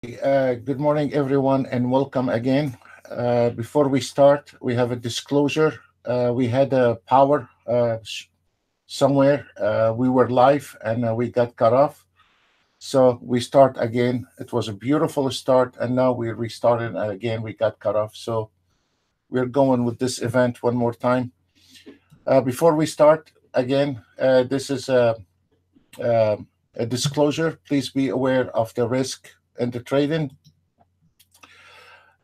Good morning, everyone, and welcome again. Before we start, we have a disclosure. We had a power somewhere. We were live and we got cut off. So we start again. It was a beautiful start, and now we restarted and again. We got cut off. So we're going with this event one more time. Before we start again, this is uh, a disclosure. Please be aware of the risk in the trading.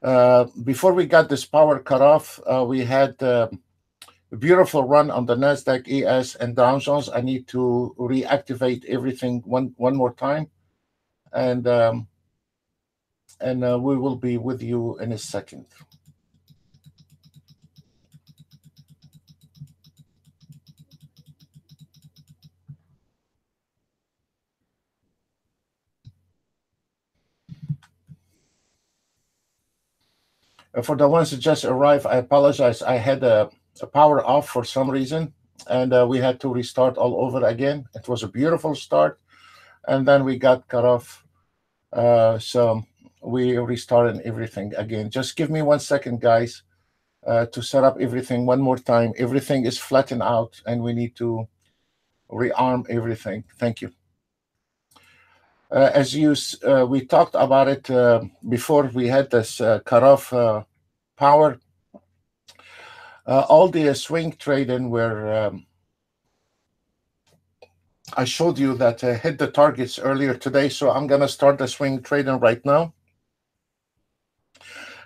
Before we got this power cut off, we had a beautiful run on the Nasdaq, ES, and Dow Jones. I need to reactivate everything one more time, and we will be with you in a second. For the ones that just arrived, I apologize. I had a power off for some reason, and we had to restart all over again. It was a beautiful start, and then we got cut off. So we restarted everything again. Just give me 1 second, guys, to set up everything one more time. Everything is flattened out, and we need to rearm everything. Thank you. We talked about it before we had this cutoff power. All the swing trading where I showed you that hit the targets earlier today. So I'm going to start the swing trading right now.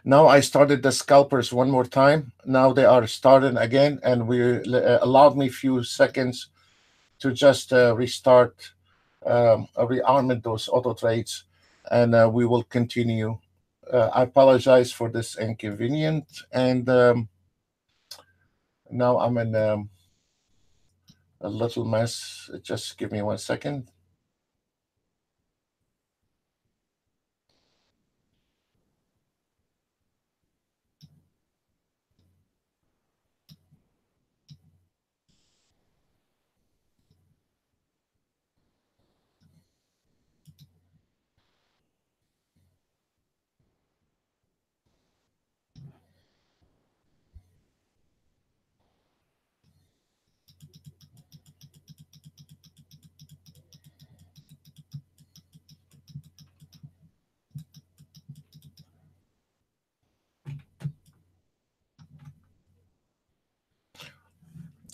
Now I started the scalpers one more time. Now they are starting again, and we allowed me a few seconds to just restart, rearming those auto trades, and we will continue. I apologize for this inconvenience, and now I'm in a little mess. Just give me 1 second.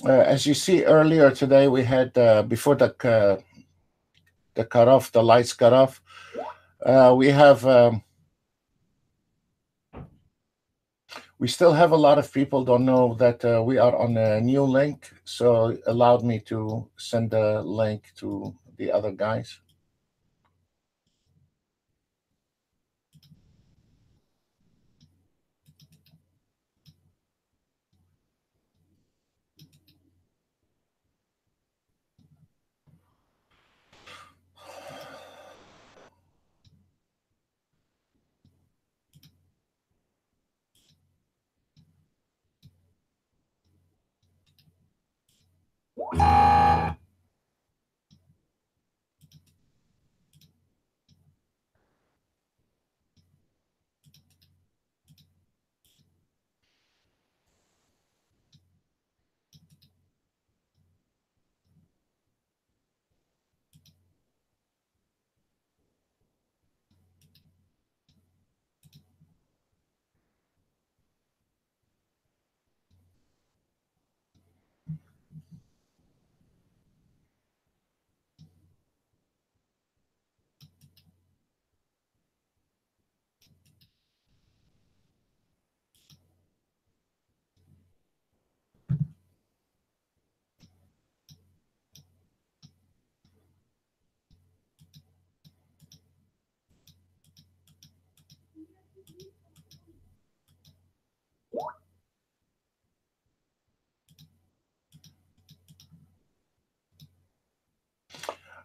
As you see earlier today, we had before the cutoff, the lights cut off. We have we still have a lot of people don't know that we are on a new link, so it allowed me to send the link to the other guys.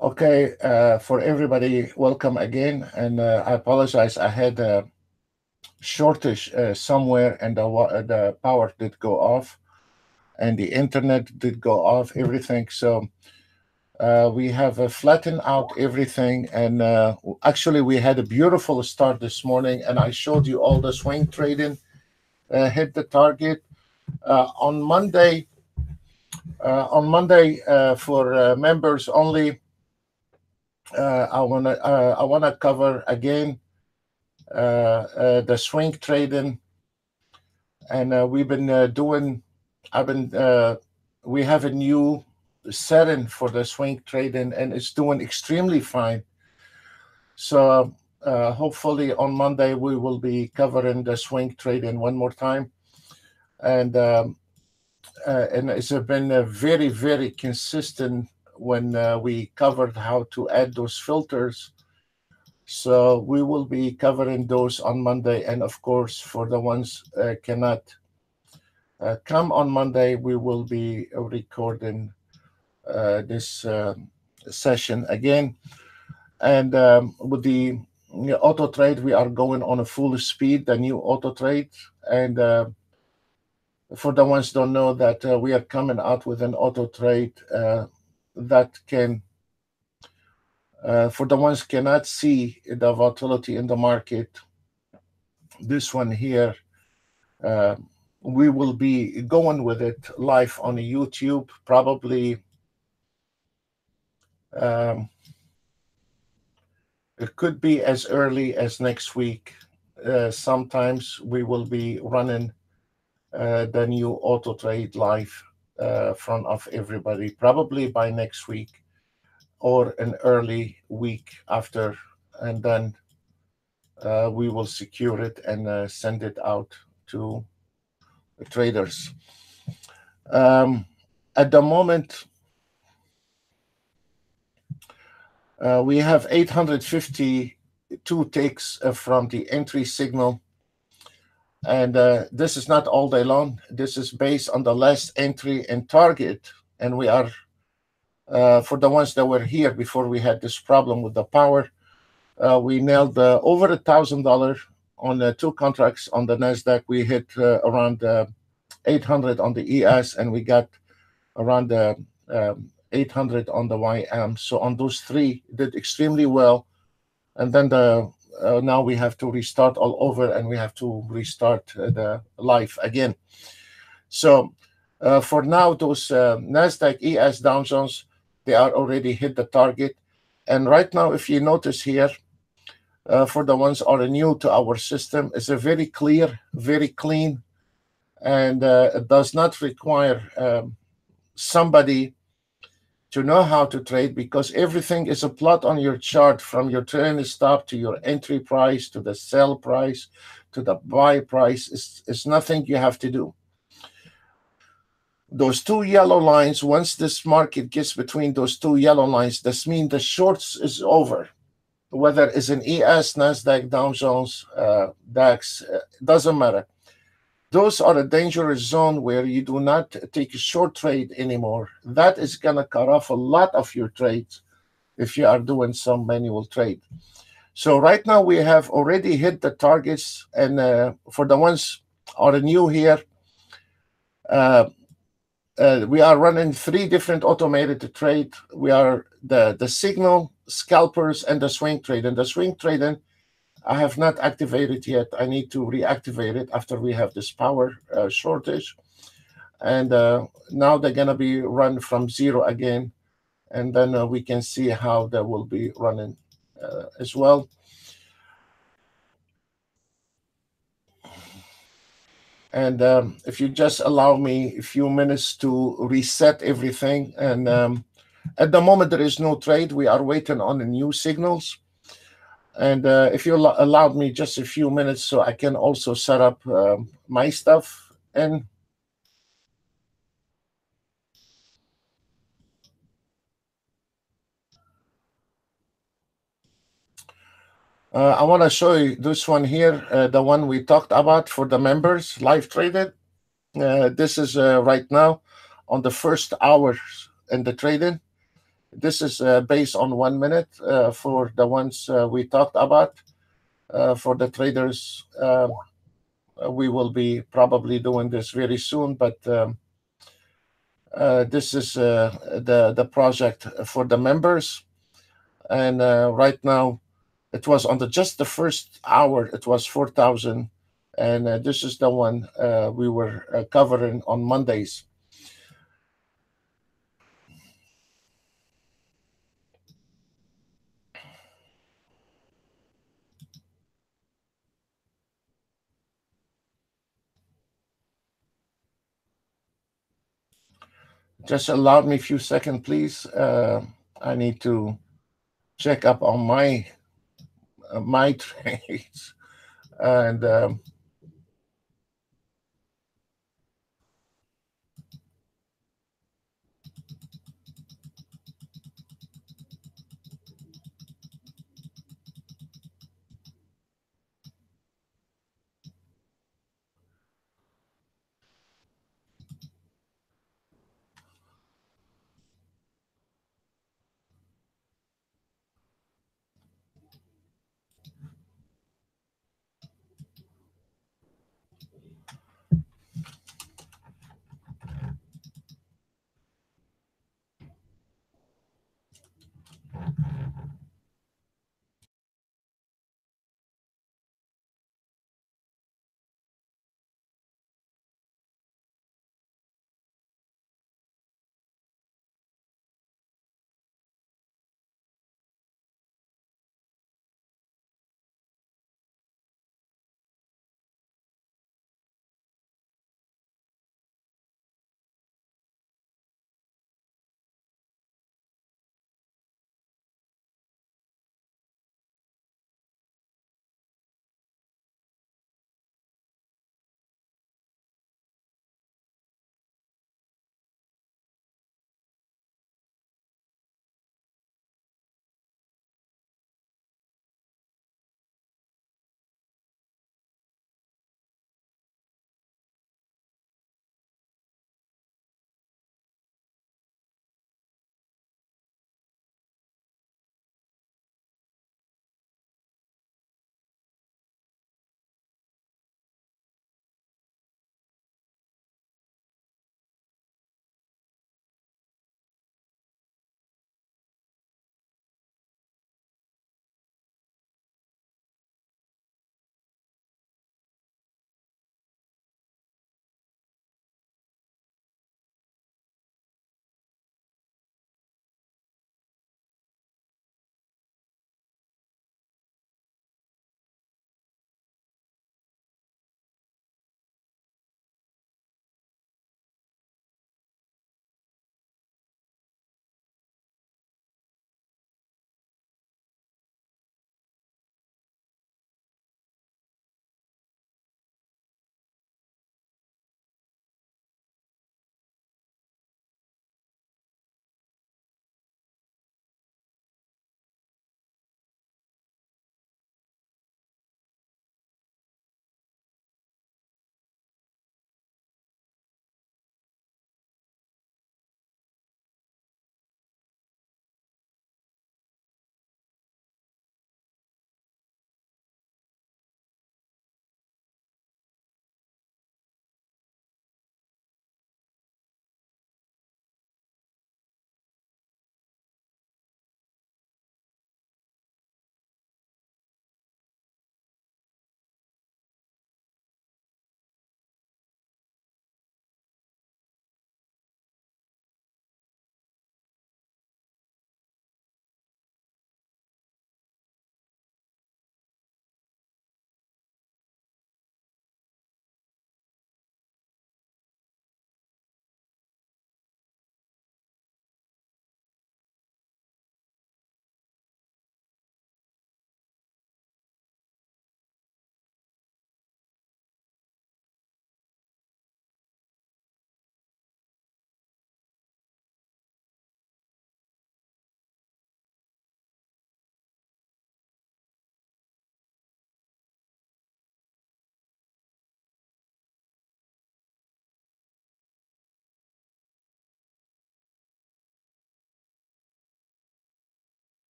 Okay, for everybody, welcome again. And I apologize. I had a shortage somewhere, and the power did go off, and the internet did go off. Everything. So We have flattened out everything, and actually, we had a beautiful start this morning, and I showed you all the swing trading hit the target on Monday. For members only, I wanna cover again the swing trading, and we've been doing. I've been. We have a new setting for the swing trading, and it's doing extremely fine. So hopefully on Monday we will be covering the swing trading one more time, and it's been very very consistent when we covered how to add those filters. So we will be covering those on Monday, and of course for the ones cannot come on Monday, we will be recording this session again. And with the auto trade, we are going on a full speed, the new auto trade. And for the ones don't know that we are coming out with an auto trade that can, for the ones cannot see the volatility in the market, this one here, we will be going with it live on YouTube, probably. It could be as early as next week. Sometimes we will be running the new auto trade live front of everybody, probably by next week or an early week after, and then we will secure it and send it out to the traders. At the moment, we have 852 ticks from the entry signal. And this is not all day long. This is based on the last entry and target. And we are, for the ones that were here before we had this problem with the power, we nailed over $1,000 on 2 contracts on the NASDAQ. We hit around 800 on the ES, and we got around 800 on the YM. So on those 3, did extremely well. And then now we have to restart all over, and we have to restart the live again. So for now, those NASDAQ ES Dow Jones, they are already hit the target. And right now, if you notice here, for the ones are new to our system, it's a very clear, very clean, and it does not require somebody to know how to trade, because everything is a plot on your chart, from your trailing stop to your entry price to the sell price to the buy price. It's nothing you have to do. Those 2 yellow lines, once this market gets between those 2 yellow lines, this means the shorts is over. Whether it's an ES, NASDAQ, Dow Jones, DAX, doesn't matter. Those are a dangerous zone where you do not take a short trade anymore. That is going to cut off a lot of your trades if you are doing some manual trade. So right now we have already hit the targets. And for the ones are new here, we are running 3 different automated trade. We are the signal, scalpers, and the swing trade. And the swing trading, I have not activated yet. I need to reactivate it after we have this power shortage. And now they're going to be run from 0 again. And then we can see how they will be running as well. And if you just allow me a few minutes to reset everything. And at the moment, there is no trade. We are waiting on the new signals. And if you allowed me just a few minutes so I can also set up my stuff. And I want to show you this one here, the one we talked about for the members, live traded. This is right now on the first hours in the trading. This is based on 1 minute for the ones we talked about. For the traders, we will be probably doing this very soon, but This is the project for the members, and right now it was on the just the first hour. It was 4,000, and this is the one we were covering on Mondays. Just allow me a few seconds, please. I need to check up on my trades, and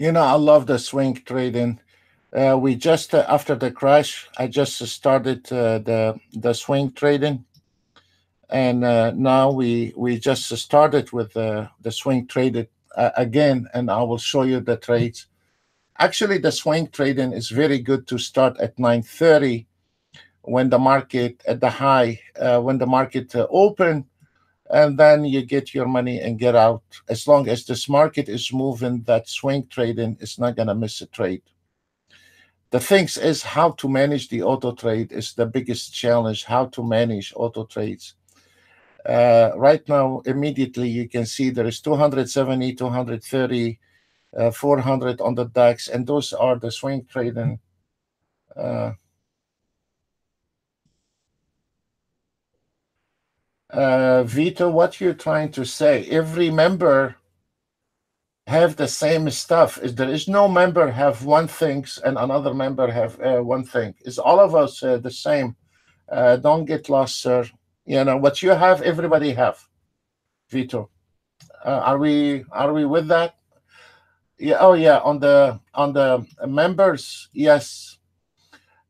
I love the swing trading. We just after the crash, I just started the swing trading, and now we just started with the swing traded again, and I will show you the trades. Actually, the swing trading is very good to start at 9:30 when the market at the high, when the market open, and then you get your money and get out. As long as this market is moving, that swing trading is not gonna miss a trade. The things is how to manage the auto trade is the biggest challenge. How to manage auto trades. Right now, immediately you can see there is 270, 230, 400 on the DAX, and those are the swing trading. Vito, what you're trying to say? Every member have the same stuff. There is no member have one things and another member have one thing. Is all of us the same? Don't get lost, sir. What you have, everybody have. Vito, are we with that? Yeah. Oh yeah. On the members, yes.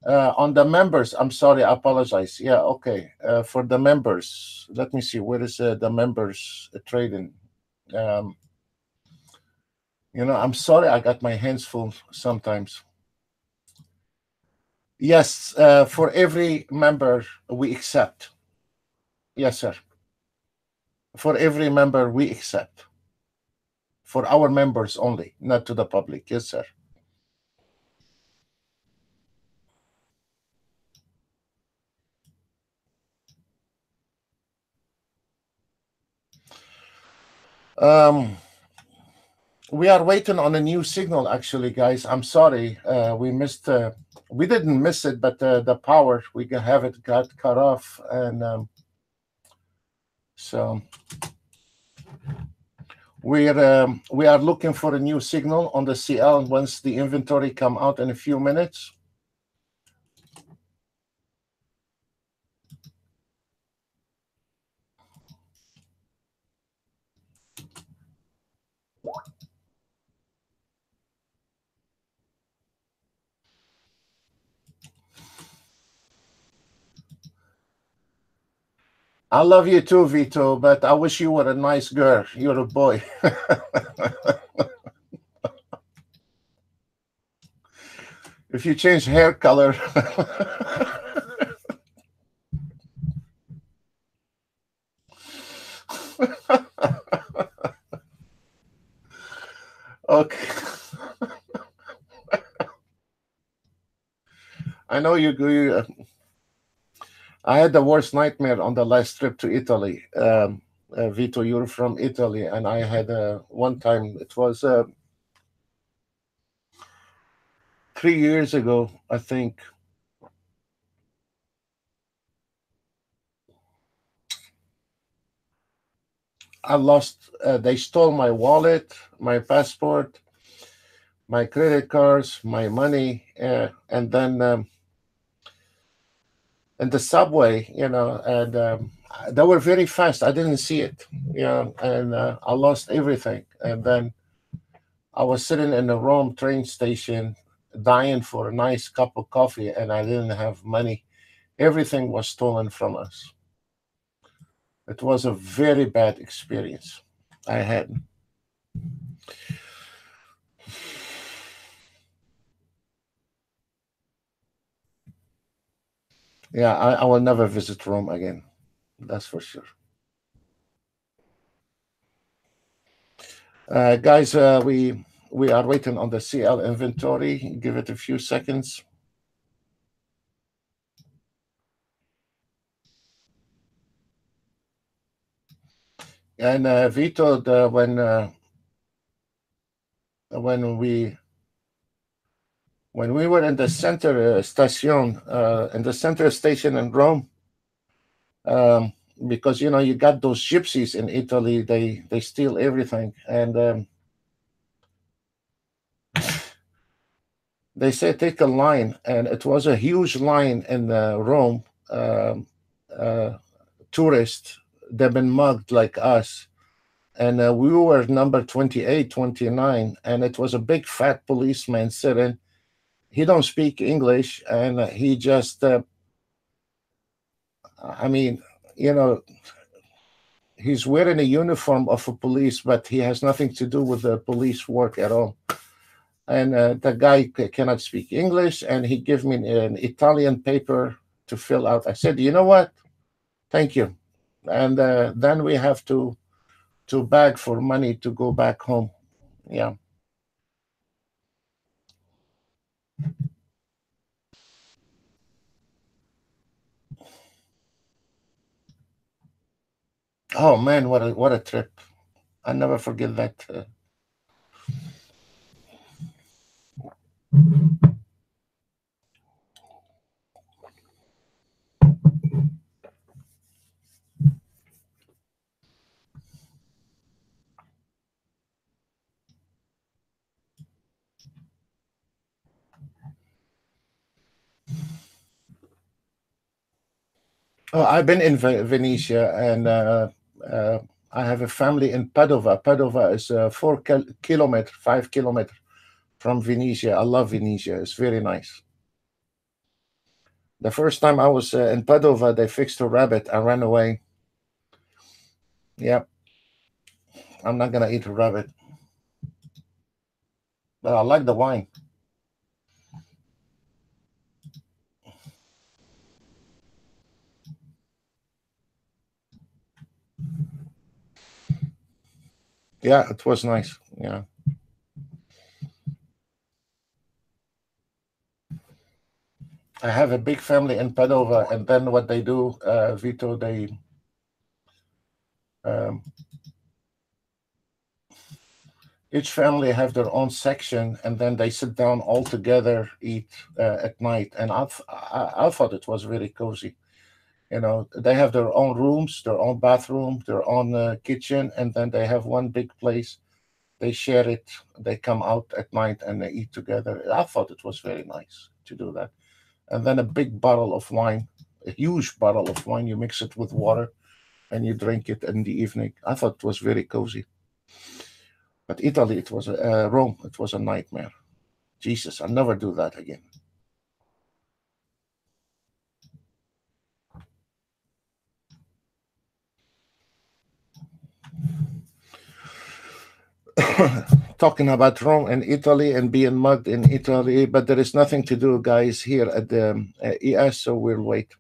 On the members, I'm sorry, I apologize. Yeah, okay. For the members, let me see. Where is the members trading? Um, I'm sorry, I got my hands full sometimes. Yes, for every member we accept. Yes, sir. For every member we accept. For our members only, not to the public. Yes, sir. Um, we are waiting on a new signal, actually, guys. I'm sorry, we missed. We didn't miss it, but the power we have it got cut off, and so we are looking for a new signal on the CL once the inventory come out in a few minutes. I love you too, Vito, but I wish you were a nice girl. You're a boy. If you change hair color. Okay. I know you. I had the worst nightmare on the last trip to Italy. Vito, you're from Italy, and I had one time. It was 3 years ago, I think. I lost. They stole my wallet, my passport, my credit cards, my money, and then in the subway, and they were very fast. I didn't see it, and I lost everything. And then I was sitting in the Rome train station, dying for a nice cup of coffee, and I didn't have money. Everything was stolen from us. It was a very bad experience I had. Yeah, I will never visit Rome again. That's for sure. Guys, we are waiting on the CL inventory. Give it a few seconds. And Vito, when we were in the center station, in the center station in Rome, um, because you got those gypsies in Italy, they steal everything, and they say take a line, and it was a huge line in Rome. Um, uh, Tourists, they've been mugged like us, and we were number 28, 29, and it was a big fat policeman sitting. He don't speak English, and he just, I mean, you know, he's wearing a uniform of a police, but he has nothing to do with the police work at all. And the guy cannot speak English, and he gave me an Italian paper to fill out. I said, you know what? Thank you. And then we have to beg for money to go back home. Yeah. Oh man, what a trip! I never forget that. Oh, I've been in Venetia, and uh, I have a family in Padova. Padova is 4 kilometer, 5 kilometer from Venetia. I love Venetia. It's very nice. The first time I was in Padova, they fixed a rabbit. I ran away. Yeah, I'm not gonna eat a rabbit, but I like the wine. Yeah, it was nice. Yeah, I have a big family in Padova, and then what they do, Vito, they um, each family have their own section, and then they sit down all together, eat at night. And I thought it was really cozy. You know, they have their own rooms, their own bathroom, their own kitchen, and then they have one big place. They share it. They come out at night and they eat together. I thought it was very nice to do that. And then a big bottle of wine, a huge bottle of wine. You mix it with water and you drink it in the evening. I thought it was very cozy. But Italy, it was Rome. It was a nightmare. Jesus, I'll never do that again. Talking about Rome and Italy and being mugged in Italy, but there is nothing to do, guys, here at the ES, so we'll wait.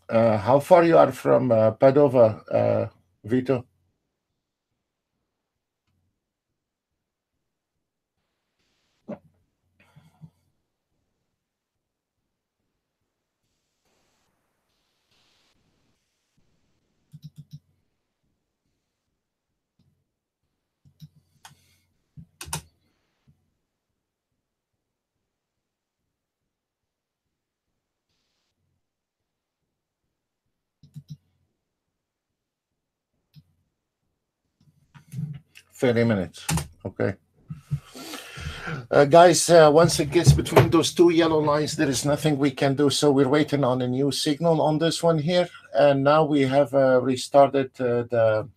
。how far you are from Padova, Vito? 30 minutes. Okay. Guys, once it gets between those two yellow lines, there is nothing we can do. So we're waiting on a new signal on this one here. And now we have restarted the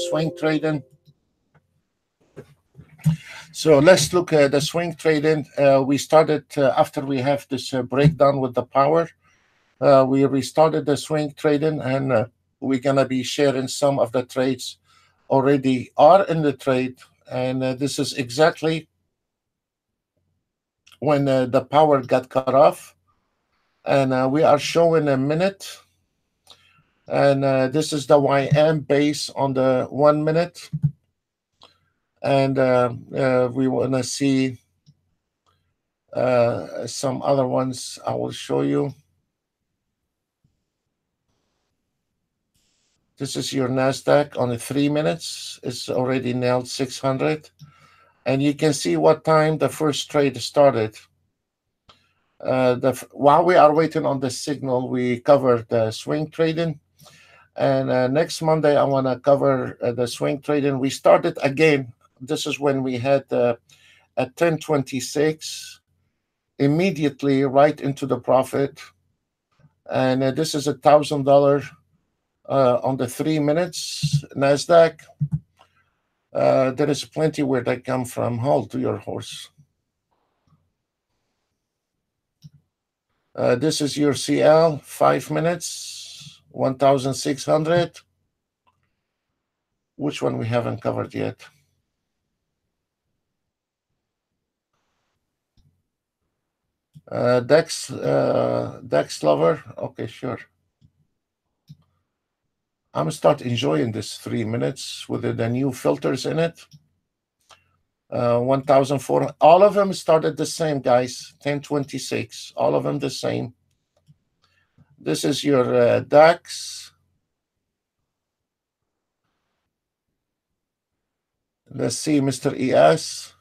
swing trading. So let's look at the swing trading. We started after we have this breakdown with the power. We restarted the swing trading, and we're going to be sharing some of the trades already are in the trade. And this is exactly when the power got cut off. And we are showing a minute And this is the YM based on the 1 minute. And we want to see some other ones I will show you. This is your NASDAQ on the 3 minutes. It's already nailed 600. And you can see what time the first trade started. While we are waiting on the signal, we covered the swing trading. And next Monday, I want to cover the swing trading. We started again. This is when we had at 10:26 immediately right into the profit. And this is $1,000 on the 3 minutes NASDAQ. There is plenty where they come from. Hold to your horse. This is your CL, 5 minutes, 1,600. Which one we haven't covered yet? Dex lover. Okay, sure. I'm start enjoying this 3 minutes with the new filters in it. 1,400. All of them started the same, guys. 1026. All of them the same. This is your DAX. Let's see, Mr. ES.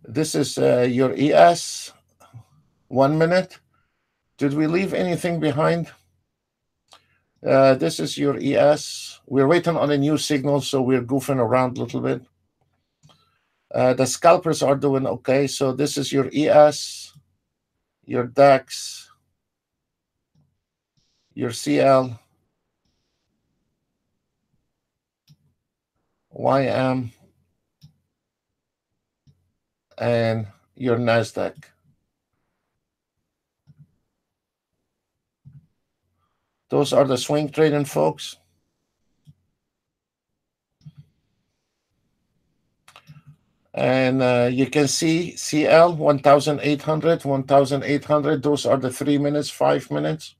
This is your ES. 1 minute. Did we leave anything behind? This is your ES. We're waiting on a new signal, so we're goofing around a little bit. The scalpers are doing okay. So this is your ES, your DAX, your CL, YM, and your NASDAQ. Those are the swing trading folks. And you can see CL 1,800, 1,800. Those are the 3 minutes, 5 minutes.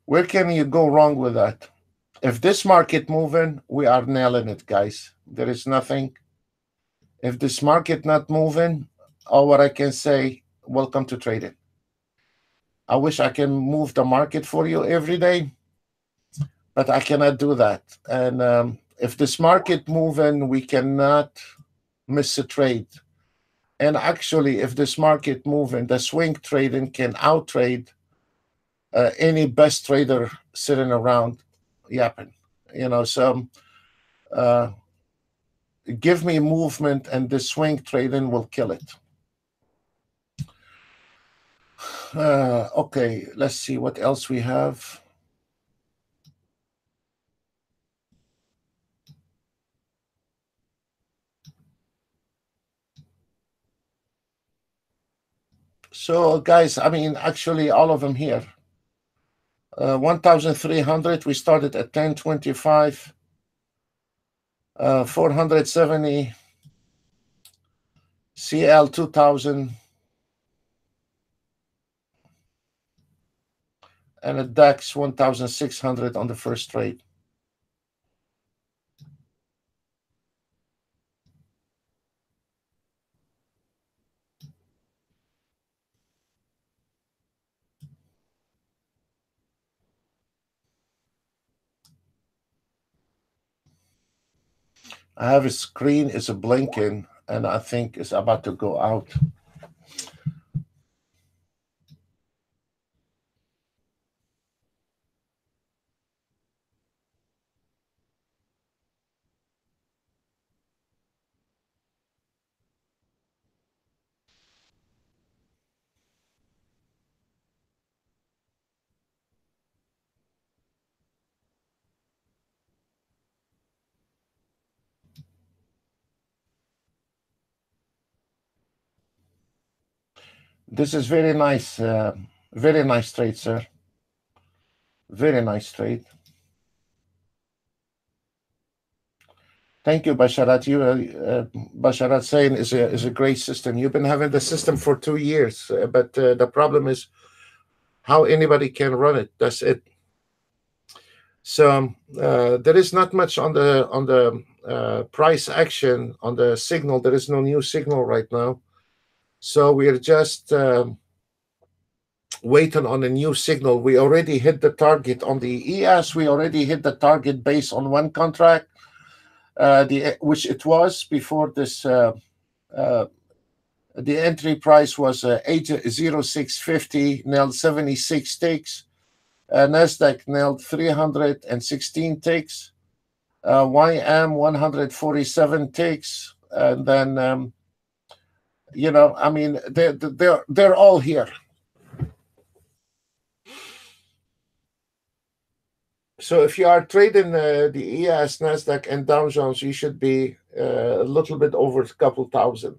Where can you go wrong with that? If this market moving, we are nailing it, guys. There is nothing. If this market not moving, all what I can say, welcome to trading. I wish I can move the market for you every day, but I cannot do that. And if this market moving, we cannot miss a trade. And actually, if this market moving, the swing trading can outtrade any best trader sitting around yapping. So uh, give me movement, and the swing trading will kill it. Okay, let's see what else we have. So, guys, I mean, actually, all of them here. 1,300. We started at 1025. 470. CL 2000. And a DAX 1,600 on the first trade. I have a screen is blinking, and I think it's about to go out. This is very nice trade, sir. Very nice trade. Thank you, Basharat. Basharat saying is a great system. You've been having the system for 2 years, but the problem is how anybody can run it. That's it. So there is not much on the price action on the signal. There is no new signal right now. So we're just waiting on a new signal. We already hit the target on the ES. We already hit the target based on one contract, which it was before this. The entry price was 80650, nailed 76 ticks. Nasdaq nailed 316 ticks. YM 147 ticks, and then I mean they're all here. So if you are trading the ES, Nasdaq, and Dow Jones, you should be a little bit over a couple thousand.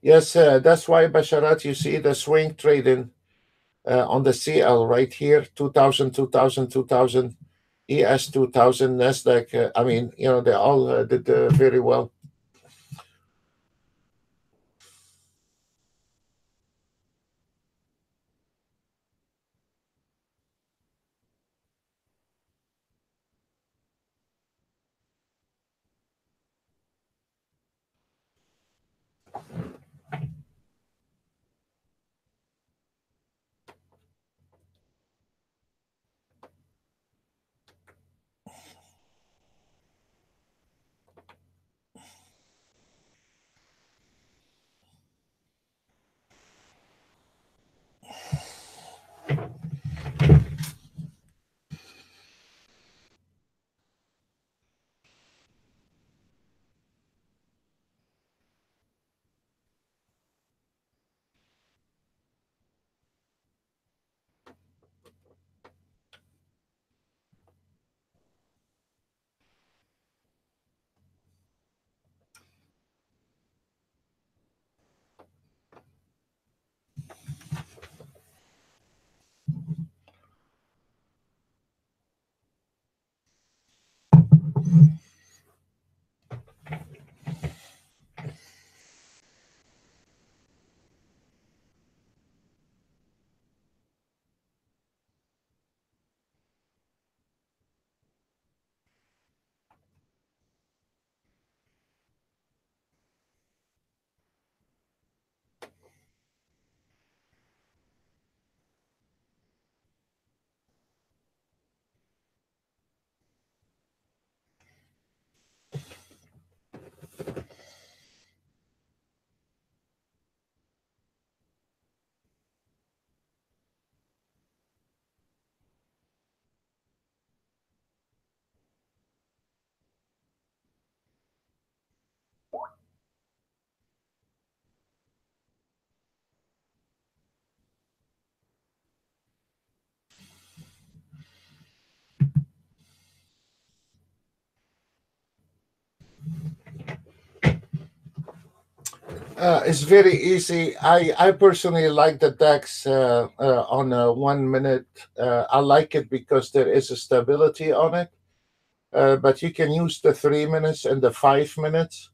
Yes, that's why, Basharat, you see the swing trading on the CL right here, 2000, 2000, 2000, ES 2000, Nasdaq. I mean, they all did very well. It's very easy. I personally like the DAX on a 1 minute. I like it because there is a stability on it. But you can use the 3 minutes and the 5 minutes.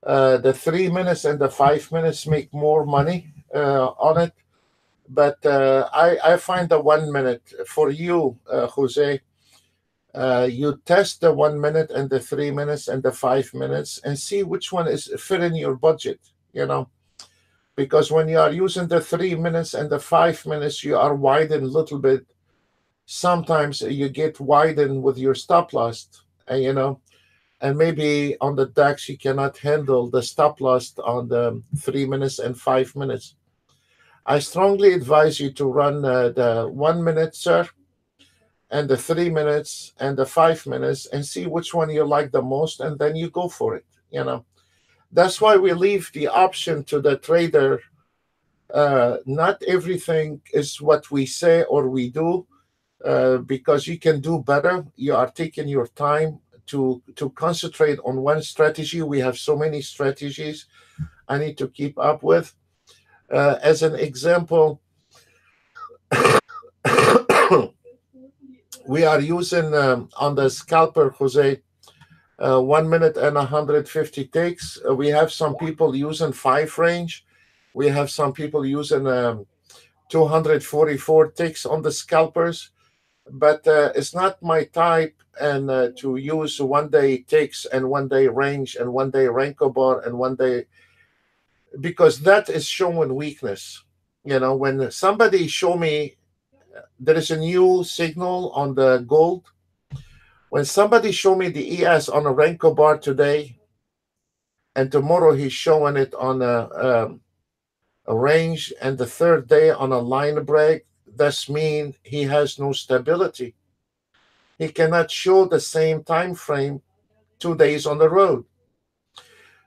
The 3 minutes and the 5 minutes make more money on it. But I find the 1 minute for you, Jose. You test the 1 minute and the 3 minutes and the 5 minutes and see which one is fit in your budget. You know, because when you are using the 3 minutes and the 5 minutes, you are widened a little bit. Sometimes you get widened with your stop loss, you know, and maybe on the DAX you cannot handle the stop loss on the 3 minutes and 5 minutes. I strongly advise you to run the 1 minute, sir, and the 3 minutes and the 5 minutes and see which one you like the most, and then you go for it. You know, that's why we leave the option to the trader. Not everything is what we say or we do, because you can do better. You are taking your time to concentrate on one strategy. We have so many strategies I need to keep up with. As an example, we are using on the scalper, Jose, 1 minute and 150 ticks. We have some people using five range. We have some people using 244 ticks on the scalpers, but it's not my type. And to use 1 day ticks and 1 day range and 1 day Renko bar and 1 day, because that is showing weakness. You know, when somebody show me there is a new signal on the gold, when somebody show me the ES on a Renko bar today, and tomorrow he's showing it on a range, and the third day on a line break, that's mean he has no stability. He cannot show the same time frame 2 days on the road.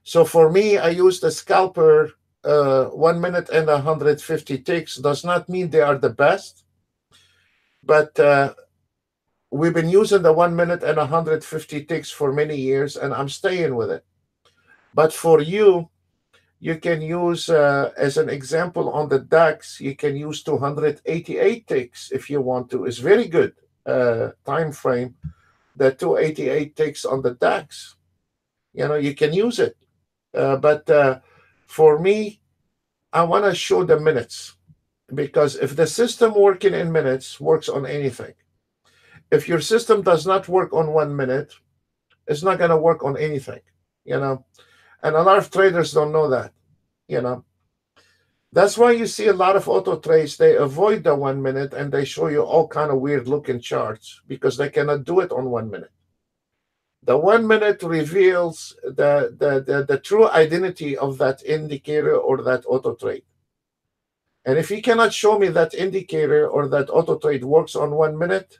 So for me, I use the scalper. 1 minute and 150 ticks does not mean they are the best, but we've been using the 1 minute and 150 ticks for many years, and I'm staying with it. But for you, you can use, as an example, on the DAX, you can use 288 ticks if you want to. It's very good time frame. The 288 ticks on the DAX. You know, you can use it. But for me, I want to show the minutes, because if the system working in minutes works on anything, if your system does not work on 1 minute, it's not going to work on anything. You know, and a lot of traders don't know that. You know, that's why you see a lot of auto trades, they avoid the 1 minute and they show you all kind of weird looking charts because they cannot do it on 1 minute. The 1 minute reveals the true identity of that indicator or that auto trade. And if you cannot show me that indicator or that auto trade works on 1 minute,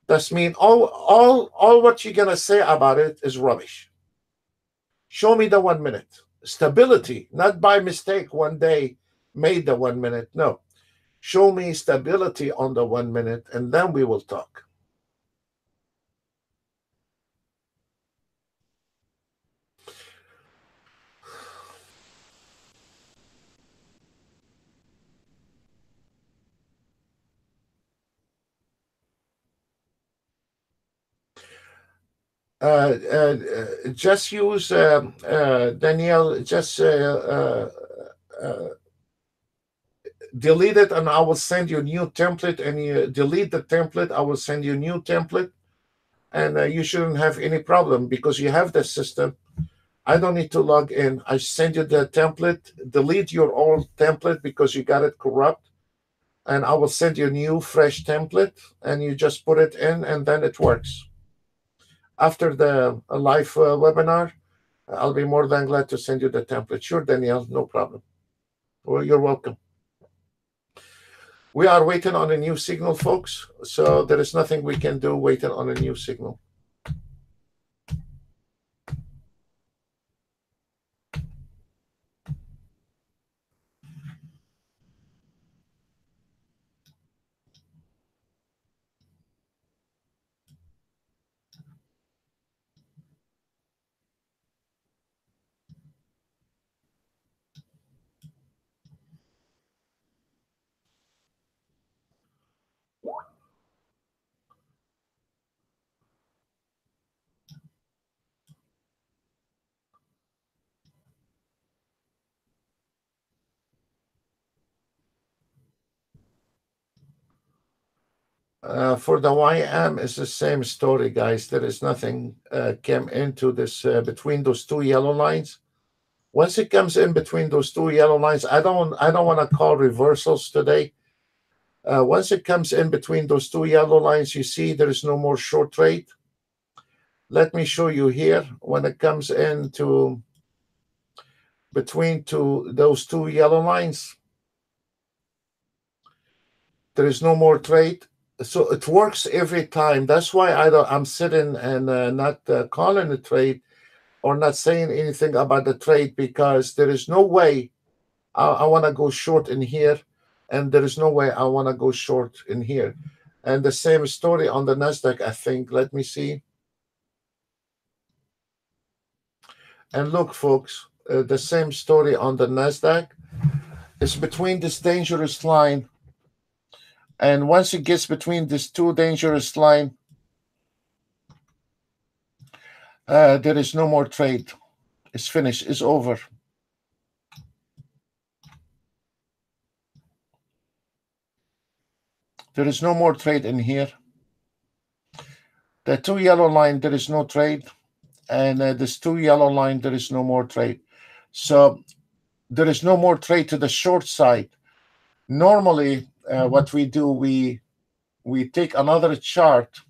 that's mean all what you're gonna say about it is rubbish. Show me the 1 minute stability, not by mistake 1 day made the 1 minute. No, show me stability on the 1 minute, and then we will talk. Just use Danielle. Just delete it, and I will send you a new template. And you delete the template, I will send you a new template, and you shouldn't have any problem because you have the system. I don't need to log in. I send you the template. Delete your old template because you got it corrupt, and I will send you a new, fresh template, and you just put it in, and then it works. After the live webinar, I'll be more than glad to send you the template. Sure, Danielle, no problem. Well, you're welcome. We are waiting on a new signal, folks. So there is nothing we can do waiting on a new signal. For the YM, it's the same story, guys. There is nothing came into this between those two yellow lines. Once it comes in between those two yellow lines, I don't want to call reversals today. Once it comes in between those two yellow lines, you see there is no more short trade. Let me show you here when it comes into between those two yellow lines. There is no more trade. So it works every time. That's why I'm sitting and not calling a trade or not saying anything about the trade, because there is no way I want to go short in here, and there is no way I want to go short in here. And the same story on the Nasdaq, I think. Let me see. And look, folks, the same story on the Nasdaq. It's between this dangerous line. And once it gets between these two dangerous line, there is no more trade. It's finished. It's over. There is no more trade in here. The two yellow line, there is no trade. And this two yellow line, there is no more trade. So there is no more trade to the short side. Normally, what we do, we take another chart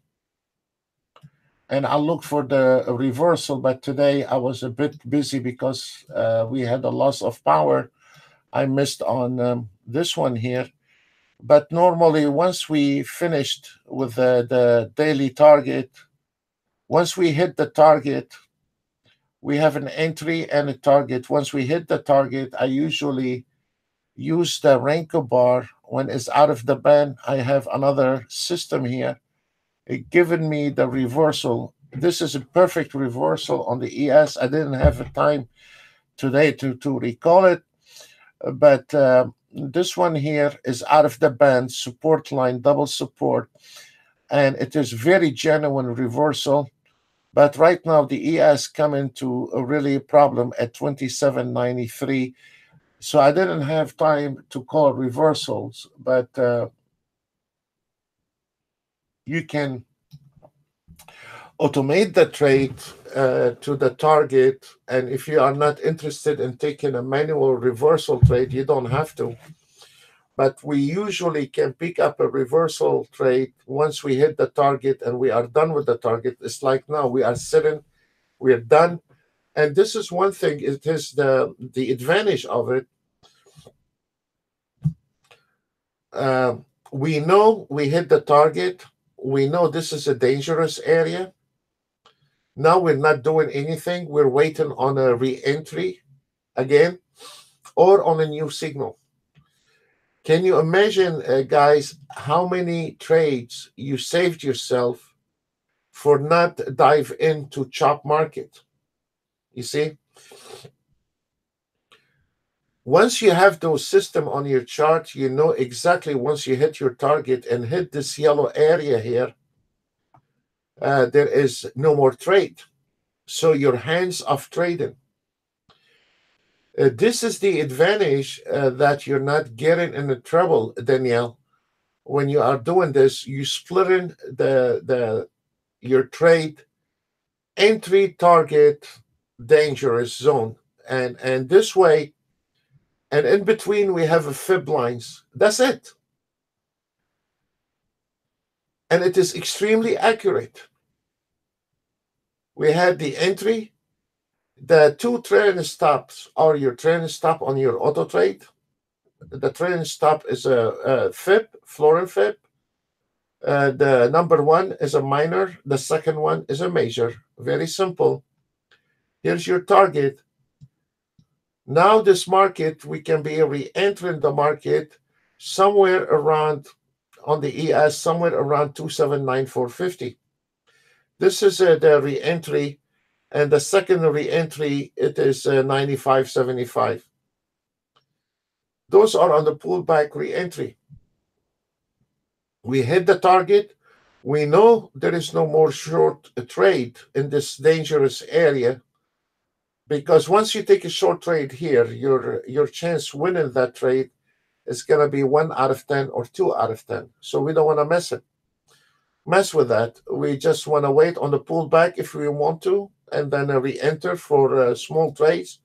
and I'll look for the reversal. But today I was a bit busy because we had a loss of power. I missed on this one here. But normally, once we finished with the daily target, once we hit the target, we have an entry and a target. Once we hit the target, I usually use the Renko bar. When it's out of the band, I have another system here. It given me the reversal. This is a perfect reversal on the ES. I didn't have the time today to recall it, but this one here is out of the band, support line, double support, and it is very genuine reversal. But right now the ES come into a really problem at 27.93. So I didn't have time to call reversals, but you can automate the trade to the target. And if you are not interested in taking a manual reversal trade, you don't have to. But we usually can pick up a reversal trade once we hit the target and we are done with the target. It's like now we are sitting, we are done. And this is one thing, it is the advantage of it. We know we hit the target. We know this is a dangerous area. Now we're not doing anything. We're waiting on a re-entry again or on a new signal. Can you imagine, guys, how many trades you saved yourself for not dive into chop market? You see? Once you have those system on your chart, you know exactly once you hit your target and hit this yellow area here, there is no more trade. So your hands off trading. This is the advantage that you're not getting into trouble, Danielle. When you are doing this, you splitting your trade entry, target, dangerous zone, and this way. And in between, we have a fib lines. That's it. And it is extremely accurate. We had the entry. The two trailing stops are your trailing stop on your auto trade. The trailing stop is a fib, floor and fib. The number one is a minor. The second one is a major. Very simple. Here's your target. Now this market, we can be re-entering the market somewhere around, on the ES, somewhere around 279450. This is the re-entry, and the second re-entry, it is 9575. Those are on the pullback re-entry. We hit the target. We know there is no more short trade in this dangerous area, because once you take a short trade here, your chance winning that trade is going to be 1 out of 10 or 2 out of 10. So we don't want to miss it. mess with that. We just want to wait on the pullback if we want to, and then re-enter for small trades.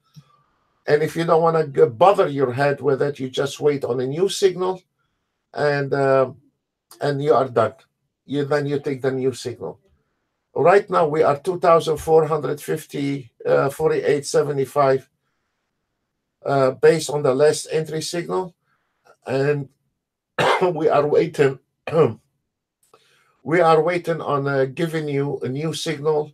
And if you don't want to bother your head with it, you just wait on a new signal, and you are done. You take the new signal. Right now we are 2,450, 48.75 based on the last entry signal, and we are waiting. We are waiting on giving you a new signal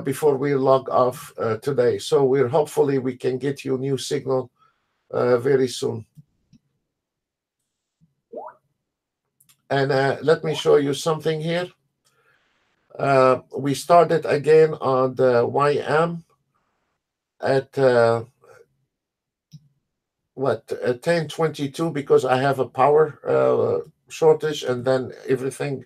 before we log off today. So we're hopefully we can get you a new signal very soon. And let me show you something here. We started again on the YM at 10:22 because I have a power shortage, and then everything.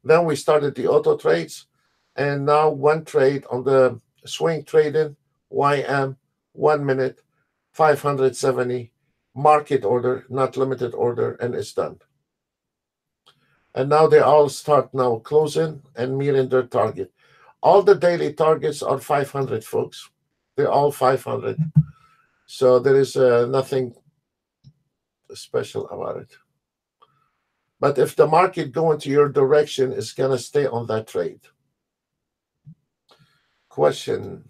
Then we started the auto trades, and now one trade on the swing trading YM 1 minute 570 market order, not limited order, and it's done. And now they all start now closing and meeting their target. All the daily targets are 500, folks. They're all 500. So there is nothing special about it. But if the market go into your direction, it's going to stay on that trade. Question.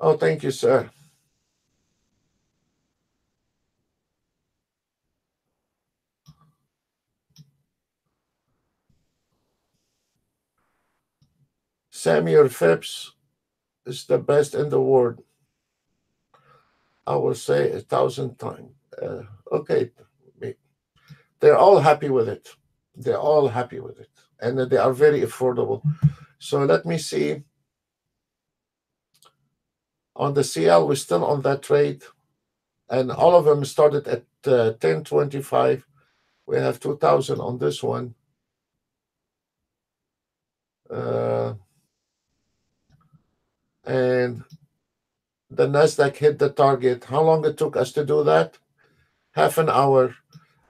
Oh, thank you, sir. Samuel Phipps is the best in the world. I will say 1,000 times. Okay. They're all happy with it. They're all happy with it. And they are very affordable. So let me see. On the CL, we're still on that trade. And all of them started at 10.25. We have 2,000 on this one. And the Nasdaq hit the target. How long it took us to do that? Half an hour.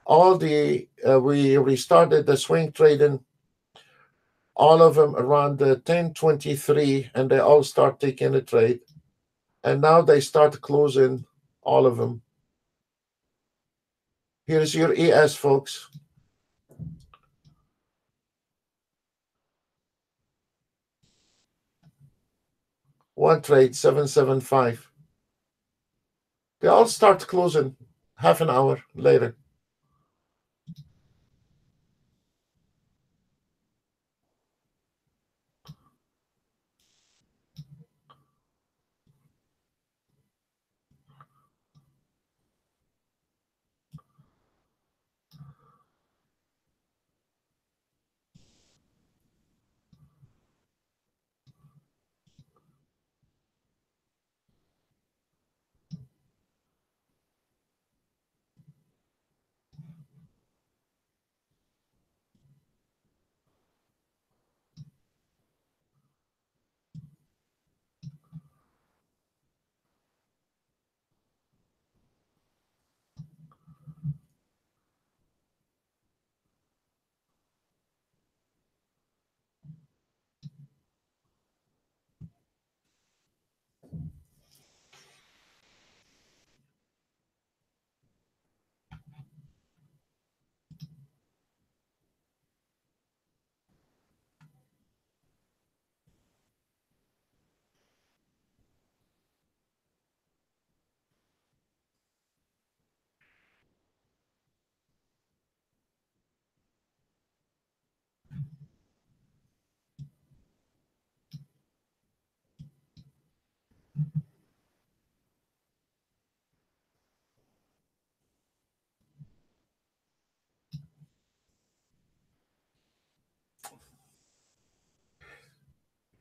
All the we restarted the swing trading. All of them around the 10:23, and they all start taking a trade. And now they start closing, all of them. Here's your ES, folks. One trade, 775. They all start closing half an hour later.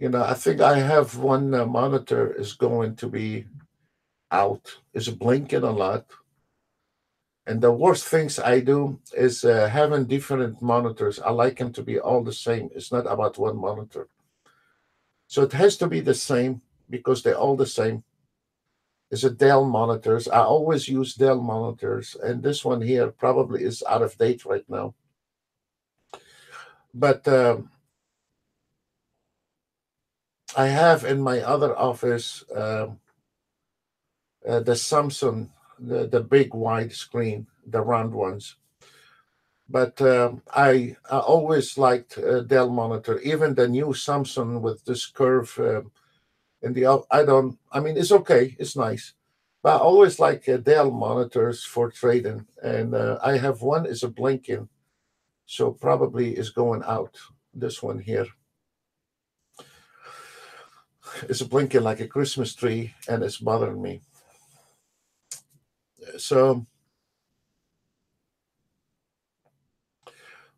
I think I have one monitor is going to be out. It's blinking a lot. And the worst things I do is having different monitors. I like them to be all the same. It's not about one monitor. So it has to be the same because they're all the same. It's a Dell monitors. I always use Dell monitors, and this one here probably is out of date right now. But I have in my other office the Samsung, the big wide screen, the round ones. But I always liked Dell monitor, even the new Samsung with this curve in the. I mean, it's okay, it's nice, but I always like Dell monitors for trading, and I have one is a blinking, so probably is going out. This one here is blinking like a Christmas tree, and it's bothering me. So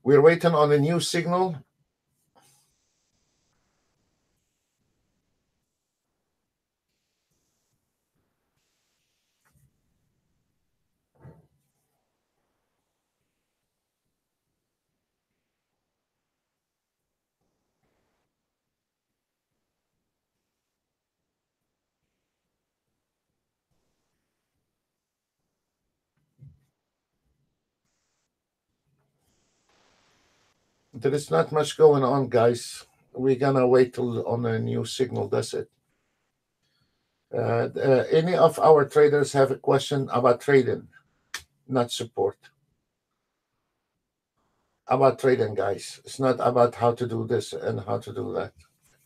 we're waiting on a new signal. There is not much going on, guys. We're gonna wait till on a new signal. That's it. Any of our traders have a question about trading, not support. About trading, guys. It's not about how to do this and how to do that.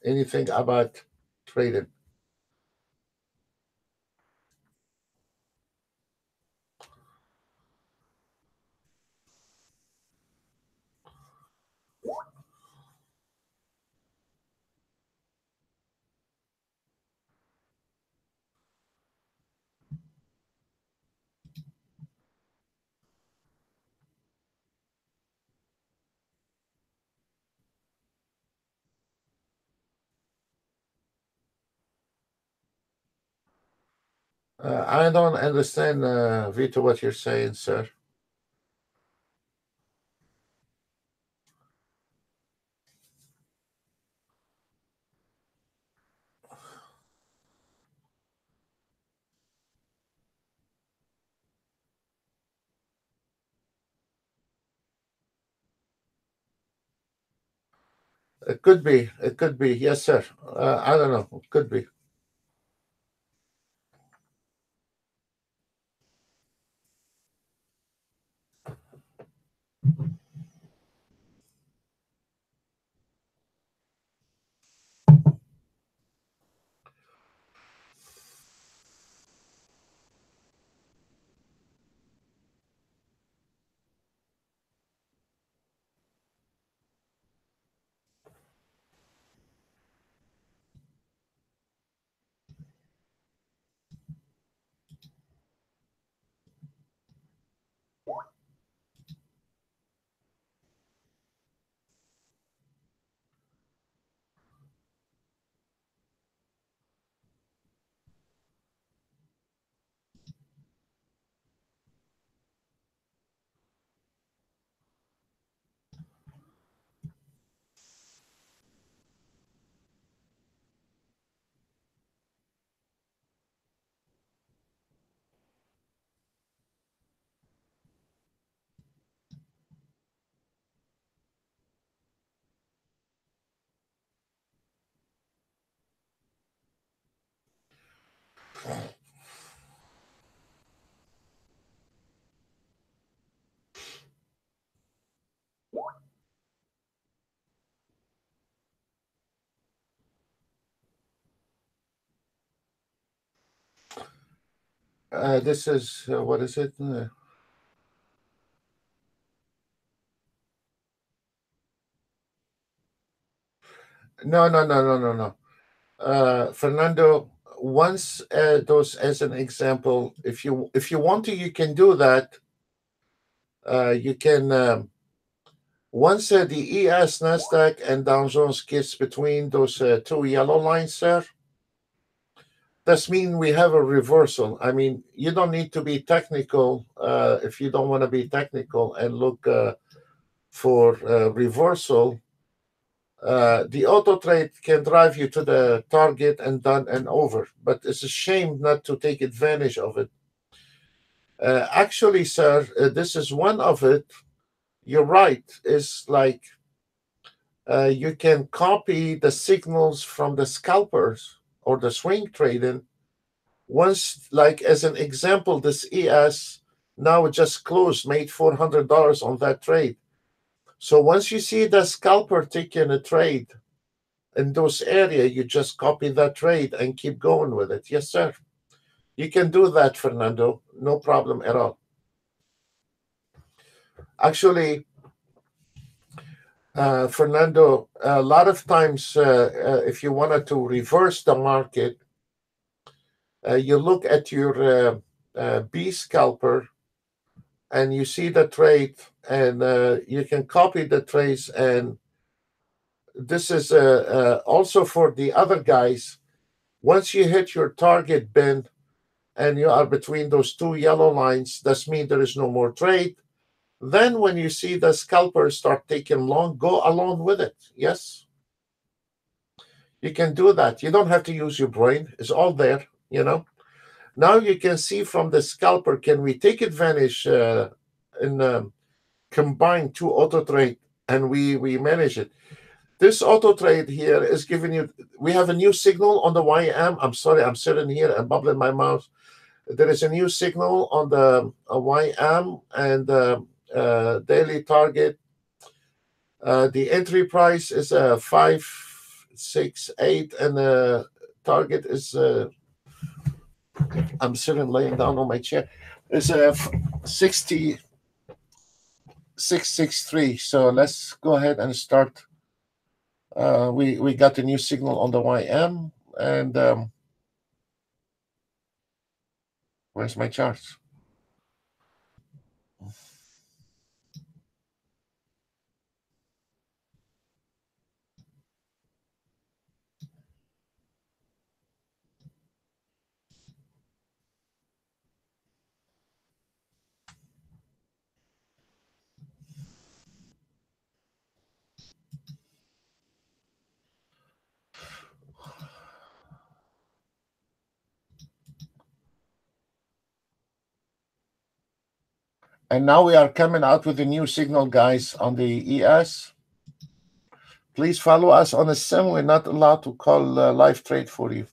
Anything about trading. I don't understand, Vito, what you're saying, sir. It could be. It could be. Yes, sir. I don't know. It could be. This is what is it? No, no, no, no, no, no. Fernando, once those as an example, if you want to, you can do that. You can once the ES Nasdaq and Dow Jones gets between those two yellow lines, sir. That's mean we have a reversal. I mean, you don't need to be technical if you don't want to be technical and look for reversal. The auto trade can drive you to the target and done and over, but it's a shame not to take advantage of it. Actually, sir, this is one of it. You're right. It's like you can copy the signals from the scalpers or the swing trading. Once, like as an example, this ES now it just closed, made $400 on that trade. So once you see the scalper taking a trade in those area, you just copy that trade and keep going with it. Yes, sir. You can do that, Fernando. No problem at all. Actually, Fernando, a lot of times, if you wanted to reverse the market, you look at your B scalper and you see the trade, and you can copy the trades. And this is also for the other guys. Once you hit your target bin and you are between those two yellow lines, that means there is no more trade. Then when you see the scalpers start taking long, go along with it. Yes, you can do that. You don't have to use your brain. It's all there, you know. Now you can see from the scalper, can we take advantage and combine two auto trade, and we manage it. This auto trade here is giving you, we have a new signal on the YM. I'm sorry, I'm sitting here and bubbling my mouth. There is a new signal on the YM and daily target. The entry price is 568, and the target is I'm sitting laying down on my chair. It's 6663. So let's go ahead and start. We got a new signal on the YM, and where's my charts? And now we are coming out with a new signal, guys, on the ES. Please follow us on a sim. We're not allowed to call live trade for you.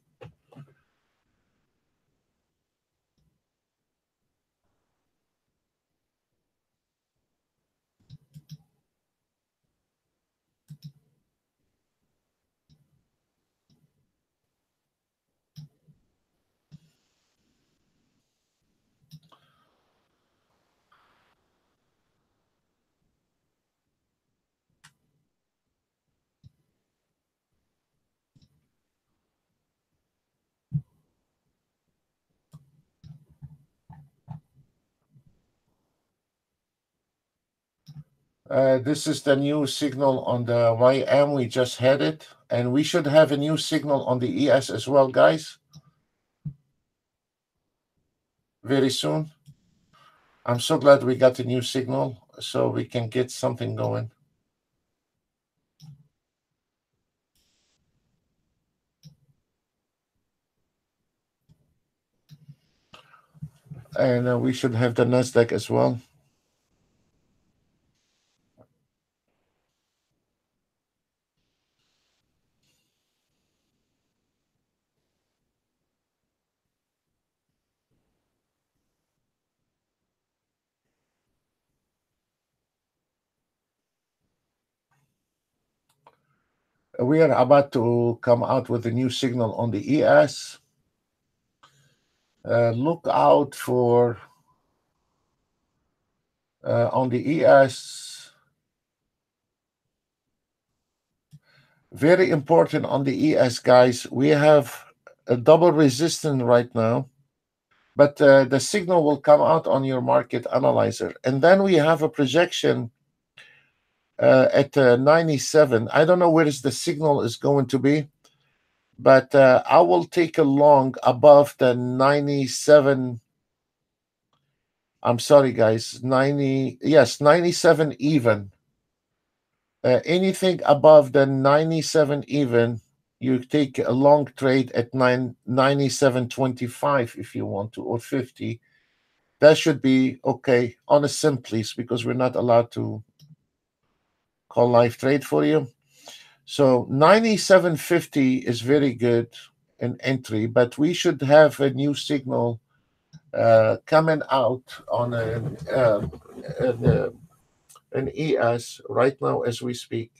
This is the new signal on the YM. We just had it, and we should have a new signal on the ES as well, guys, very soon. I'm so glad we got a new signal so we can get something going. And we should have the NASDAQ as well. We are about to come out with a new signal on the ES. Look out for on the ES. Very important on the ES, guys. We have a double resistance right now, but the signal will come out on your market analyzer. And then we have a projection at 97. I don't know where the signal is going to be, but I will take a long above the 97. I'm sorry, guys. 90, yes, 97 even. Anything above the 97 even, you take a long trade at 97.25 if you want to, or 50. That should be okay on a sim, please, because we're not allowed to call live trade for you. So 97.50 is very good in entry, but we should have a new signal coming out on an ES right now as we speak.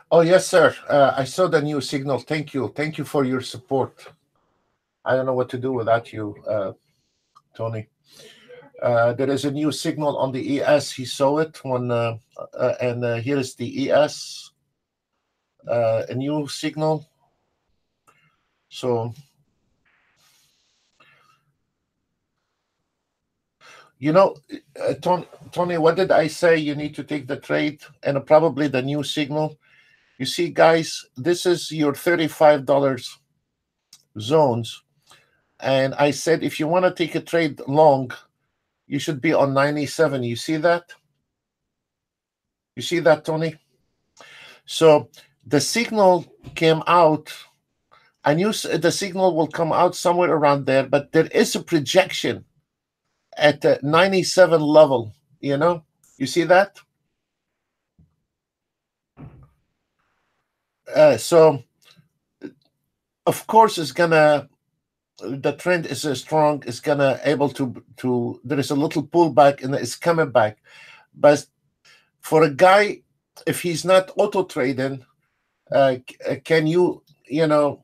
Oh, yes, sir. I saw the new signal. Thank you. Thank you for your support. I don't know what to do without you, Tony. There is a new signal on the ES. He saw it and here is the ES, a new signal. So, you know, Tony, what did I say? You need to take the trade and probably the new signal. You see, guys, this is your $35 zones. And I said, if you want to take a trade long, you should be on 97. You see that? You see that, Tony? So the signal came out. I knew the signal will come out somewhere around there, but there is a projection at the 97 level, you know? You see that? So, of course, the trend is strong. It's gonna able to. There is a little pullback and it's coming back, but for a guy, if he's not auto trading, can you know?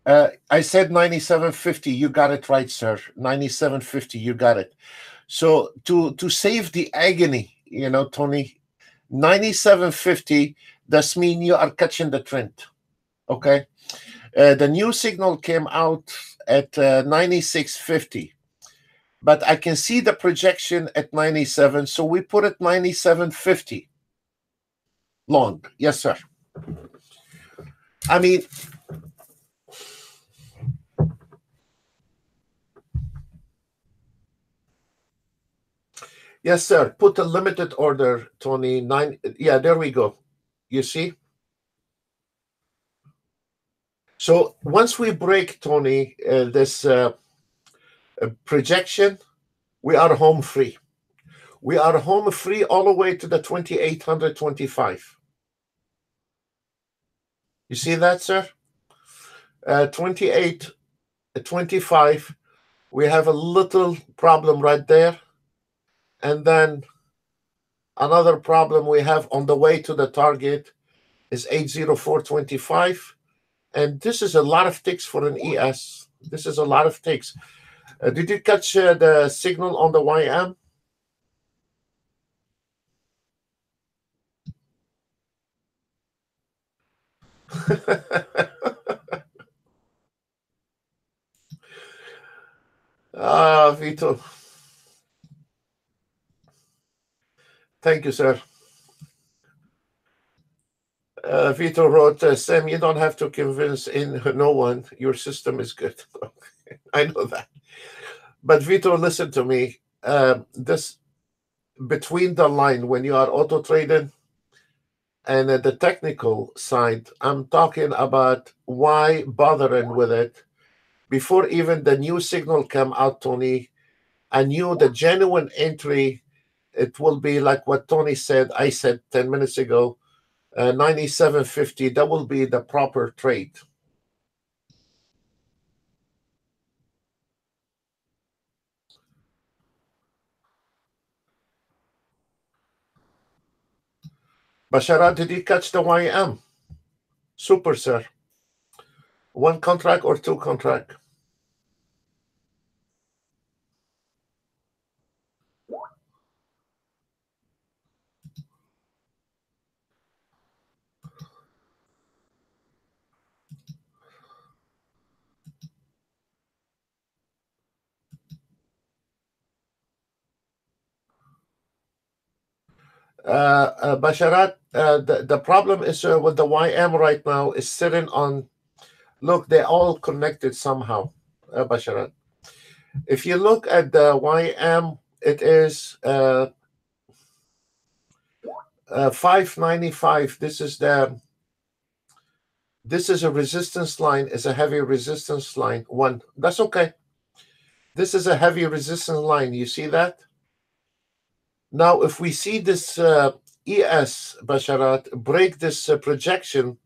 I said 97.50. You got it right, sir. 97.50. You got it. So to save the agony, Tony, 97.50 does mean you are catching the trend. Okay. The new signal came out at 96.50, but I can see the projection at 97, so we put it 97.50 long. Yes, sir. I mean, yes, sir. Put a limited order, Tony. 9. Yeah, there we go. You see? So once we break, Tony, this projection, we are home free. We are home free all the way to the 2825. You see that, sir? 2825. We have a little problem right there. And then another problem we have on the way to the target is 80425. And this is a lot of ticks for an ES. This is a lot of ticks. Did you catch the signal on the YM? Vito. Thank you, sir. Vito wrote, Sam, you don't have to convince no one. Your system is good. I know that. But Vito, listen to me. This between the line when you are auto trading and the technical side, I'm talking about why bothering with it. Before even the new signal came out, Tony, I knew the genuine entry, it will be like what Tony said, I said 10 minutes ago, 97.50, that will be the proper trade. Basharat, did you catch the YM? Super, sir. One contract or two contract? Basharat, the problem is with the YM right now is sitting on, look, they're all connected somehow, Basharat. If you look at the YM, it is 595. This is a resistance line. It's a heavy resistance line. One. That's okay. This is a heavy resistance line. You see that? Now, if we see this ES, Basharat, break this projection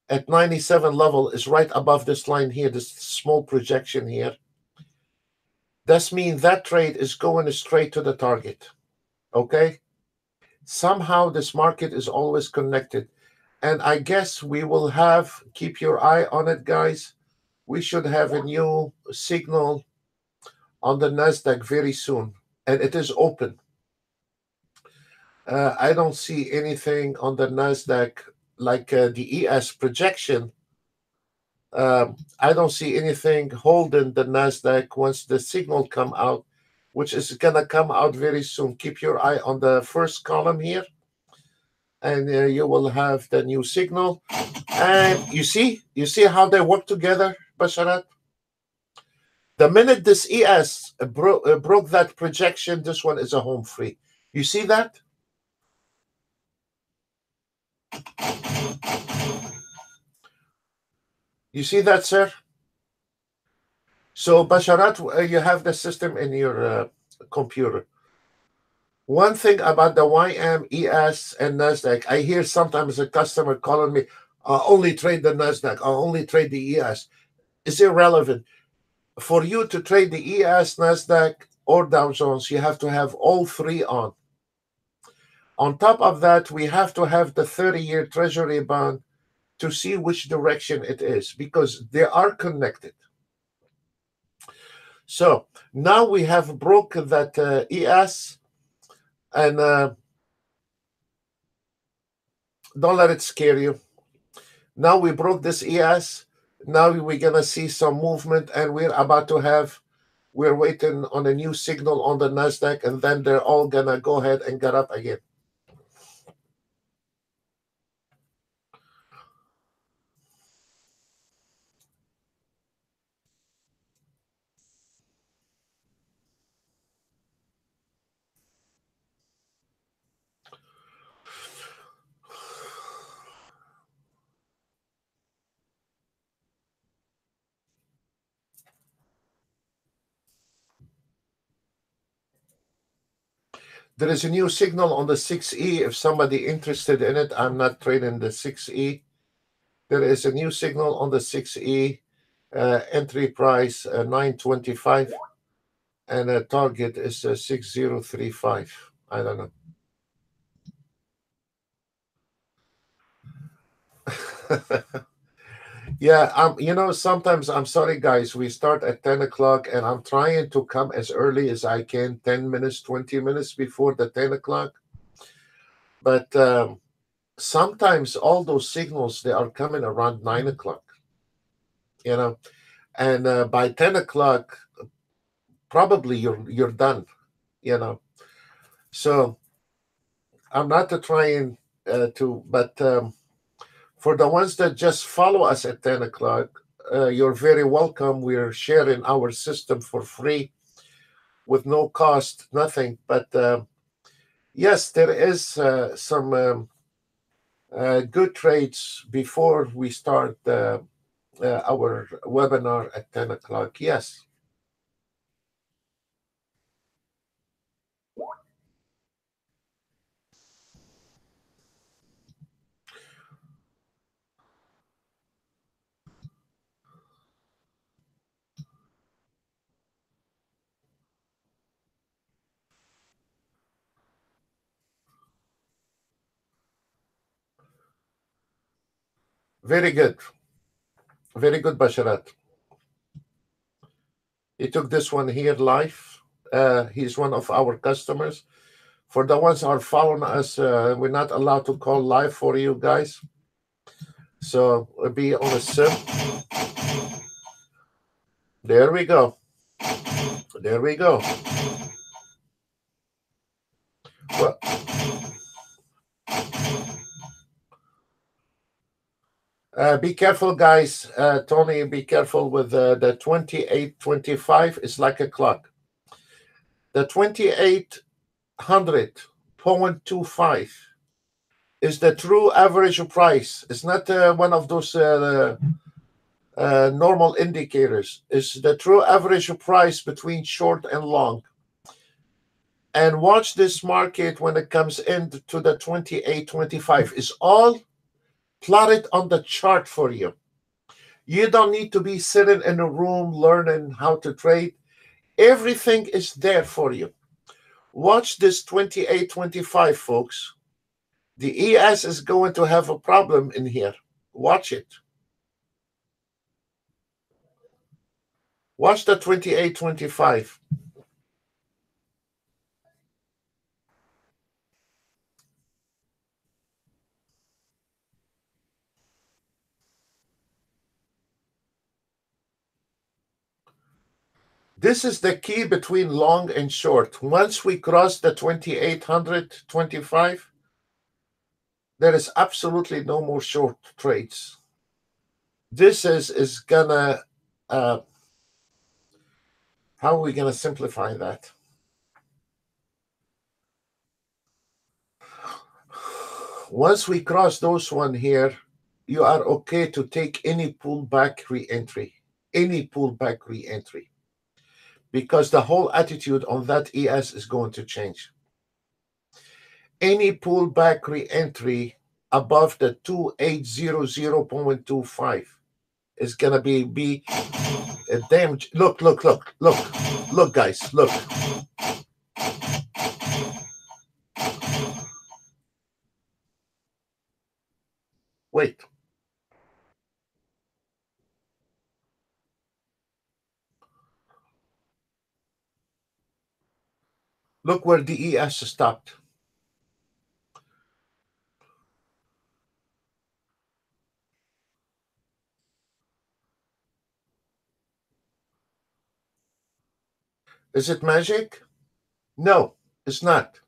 at 97 level is right above this line here, this small projection here. That means that trade is going straight to the target. Okay? Somehow this market is always connected. And I guess we will keep your eye on it, guys. We should have a new signal on the NASDAQ very soon. And it is open. I don't see anything on the NASDAQ like the ES projection. I don't see anything holding the NASDAQ once the signal come out, which is going to come out very soon. Keep your eye on the first column here, and you will have the new signal. And you see how they work together, Basharat? The minute this ES broke that projection, this one is a home free. You see that? You see that, sir? So, Basharat, you have the system in your computer. One thing about the YM, ES, and NASDAQ, I hear sometimes a customer calling me, I only trade the NASDAQ, I only trade the ES. It's irrelevant. For you to trade the ES, NASDAQ, or Dow Jones, you have to have all three on. On top of that, we have to have the 30-year Treasury bond to see which direction it is, because they are connected. So now we have broken that ES, and don't let it scare you. Now we broke this ES. Now we're going to see some movement, and we're waiting on a new signal on the NASDAQ, and then they're all going to go ahead and get up again. There is a new signal on the 6E. If somebody interested in it, I'm not trading the 6E. There is a new signal on the 6E. Entry price 925, and a target is 6035. I don't know. Yeah, sometimes I'm sorry, guys. We start at 10 o'clock, and I'm trying to come as early as I can, 10 minutes, 20 minutes before the 10 o'clock. But sometimes all those signals, they are coming around 9 o'clock, and by 10 o'clock, probably you're done, So I'm not trying but for the ones that just follow us at 10 o'clock, you're very welcome. We're sharing our system for free with no cost, nothing. But yes, there is some good trades before we start our webinar at 10 o'clock. Yes. Very good. Very good, Basharat. He took this one here live. He's one of our customers. For the ones who are following us, we're not allowed to call live for you guys. So we'll be on a sim. There we go. There we go. Well, be careful, guys. Tony, be careful with the 2825. It's like a clock. The 2800.25 is the true average price. It's not one of those normal indicators. It's the true average price between short and long. And watch this market when it comes into the 2825. It's all plotted on the chart for you. You don't need to be sitting in a room learning how to trade. Everything is there for you. Watch this 2825, folks. The ES is going to have a problem in here. Watch it. Watch the 2825. This is the key between long and short. Once we cross the 2825, there is absolutely no more short trades. This is gonna, how are we gonna simplify that? Once we cross those one here, you are okay to take any pullback re-entry, because the whole attitude on that ES is going to change. Any pullback re-entry above the 2800.25 is gonna be a damn. Look, guys, look. Wait. Look where the ES stopped. Is it magic? No, it's not.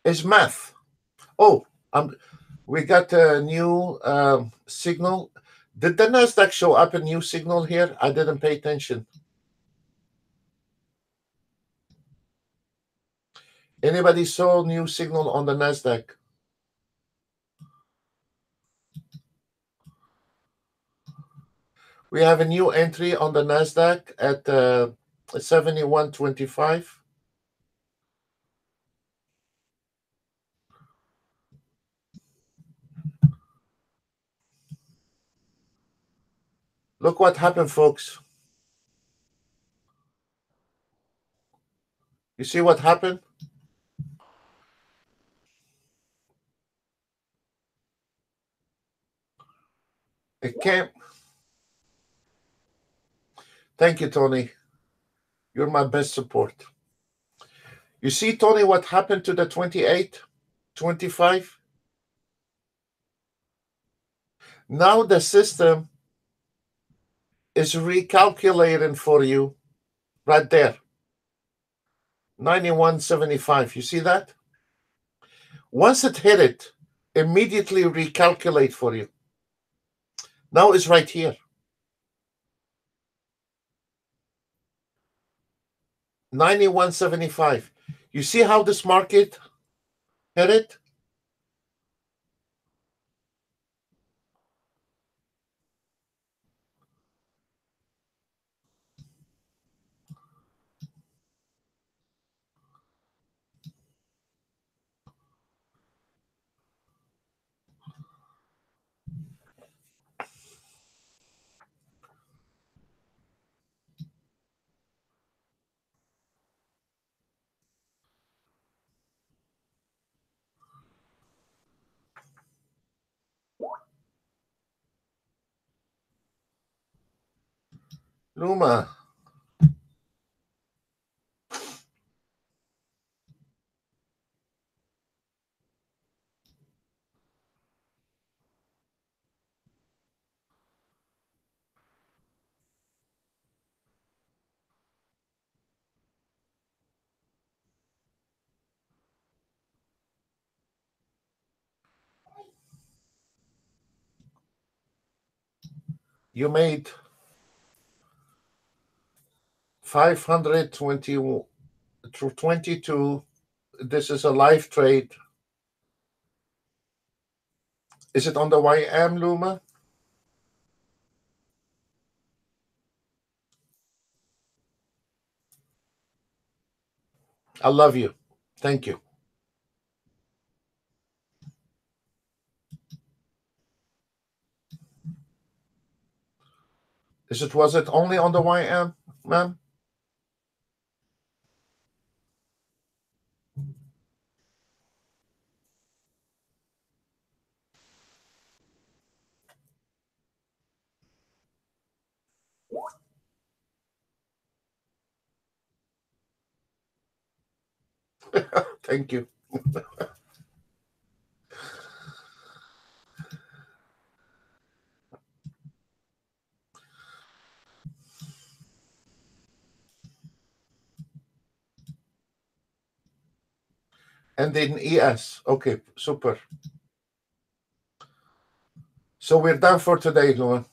It's math. Oh, we got a new signal. Did the Nasdaq show up a new signal here? I didn't pay attention. Anybody saw new signal on the Nasdaq? We have a new entry on the Nasdaq at 71.25. Look what happened, folks. You see what happened? It can't. Thank you, Tony. You're my best support. You see, Tony, what happened to the 28.25? Now the system is recalculating for you right there. 91.75. You see that? Once it hit it, immediately recalculate for you. Now it's right here. 91.75. You see how this market hit it? Luma. You made 522. This is a live trade. Is it on the YM, Luma? I love you. Thank you. Was it only on the YM, ma'am? Thank you. And then ES. Okay, super. So we're done for today, Luan.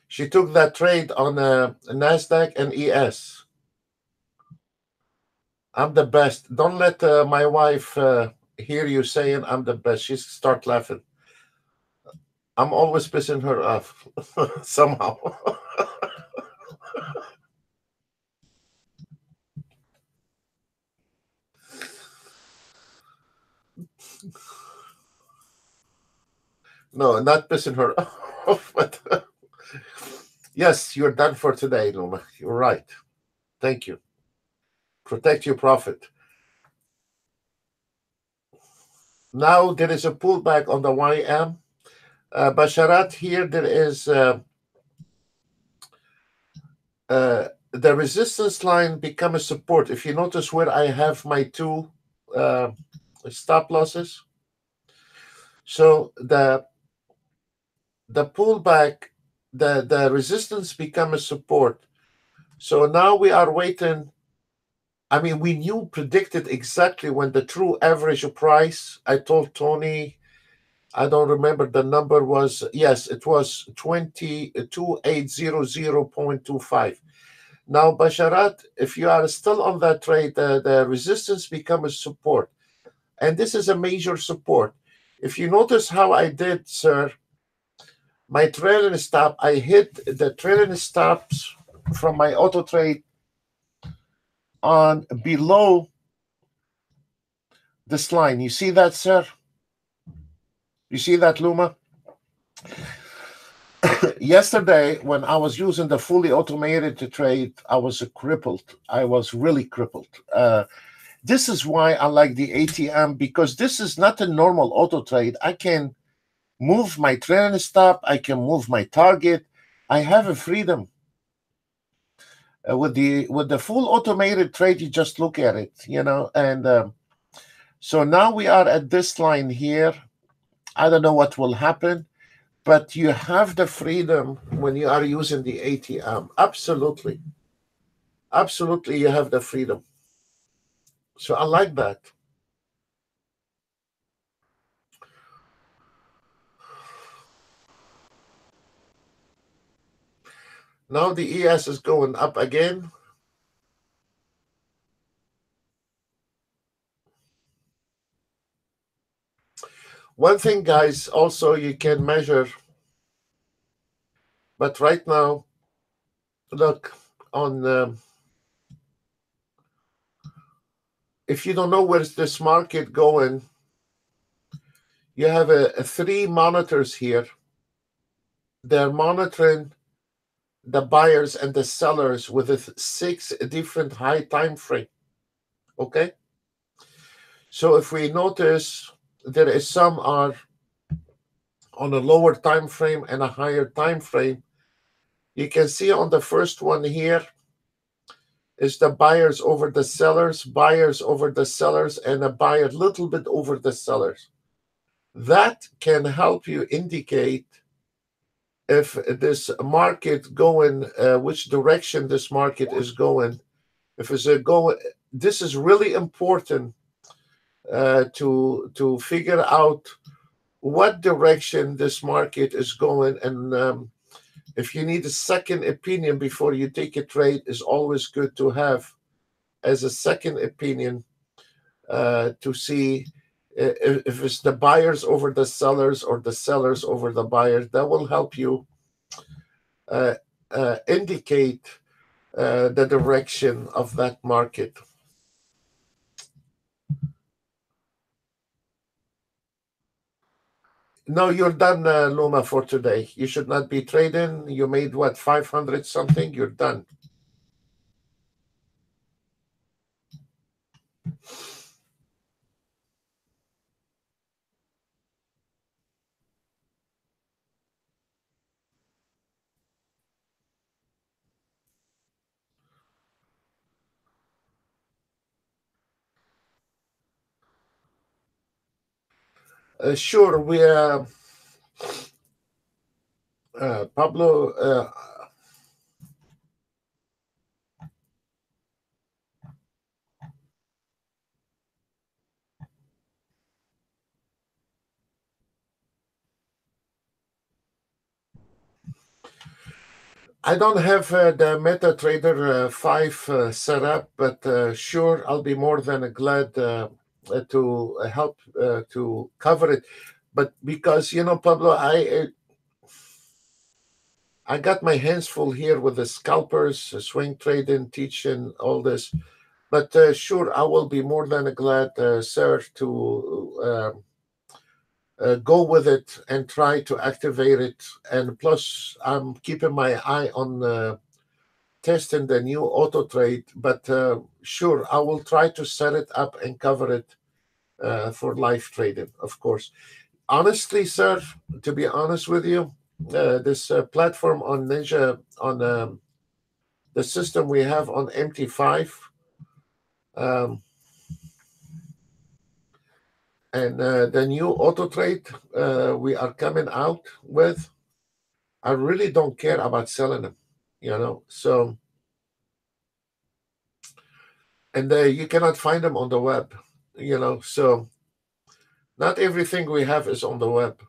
She took that trade on NASDAQ and ES. I'm the best. Don't let my wife hear you saying I'm the best. She start laughing. I'm always pissing her off somehow. No, not pissing her off, but yes, you're done for today, Luma. You're right. Thank you. Protect your profit. Now there is a pullback on the YM. Basharat, here there is the resistance line become a support. If you notice where I have my two uh, stop losses, so the pullback, the resistance become a support. So now we are waiting. I mean, we predicted exactly when the true average price. I told Tony, I don't remember the number was. Yes, it was 2800.25. Now, Basharat, if you are still on that trade, the resistance becomes support. And this is a major support. If you notice how I did, sir, my trailing stop, I hit the trailing stops from my auto trade on below this line. You see that, sir? You see that, Luma? Yesterday, when I was using the fully automated to trade, I was crippled. I was really crippled. This is why I like the ATM, because this is not a normal auto trade. I can move my trailing stop. I can move my target. I have a freedom. With the full automated trade, you just look at it, and so now we are at this line here. I don't know what will happen, but you have the freedom when you are using the ATM. Absolutely. Absolutely, you have the freedom. So I like that. Now the ES is going up again. One thing, guys, also you can measure, but right now, look, on if you don't know where's this market going, you have a three monitors here. They're monitoring the buyers and the sellers with a 6 different high time frame. Okay, so if we notice, there is some are on a lower time frame and a higher time frame. You can see on the first one here is the buyers over the sellers, and a buyer a little bit over the sellers. That can help you indicate if this market going, which direction this market is going. If it's this is really important to figure out what direction this market is going, and if you need a second opinion before you take a trade, is always good to have as a second opinion to see if it's the buyers over the sellers or the sellers over the buyers. That will help you indicate the direction of that market. No, you're done, Luma, for today. You should not be trading. You made what, 500 something? You're done. Sure, we Pablo. I don't have the MetaTrader 5 set up, but sure, I'll be more than glad to help to cover it. But because Pablo, I got my hands full here with the scalpers, swing trading, teaching all this. But sure, I will be more than glad, sir, to go with it and try to activate it. And plus, I'm keeping my eye on testing the new auto trade. But sure, I will try to set it up and cover it for live trading, of course. Honestly, sir, to be honest with you, this platform on Ninja, on the system we have on MT5, um, and the new auto trade we are coming out with, I really don't care about selling them. So, and you cannot find them on the web. So not everything we have is on the web.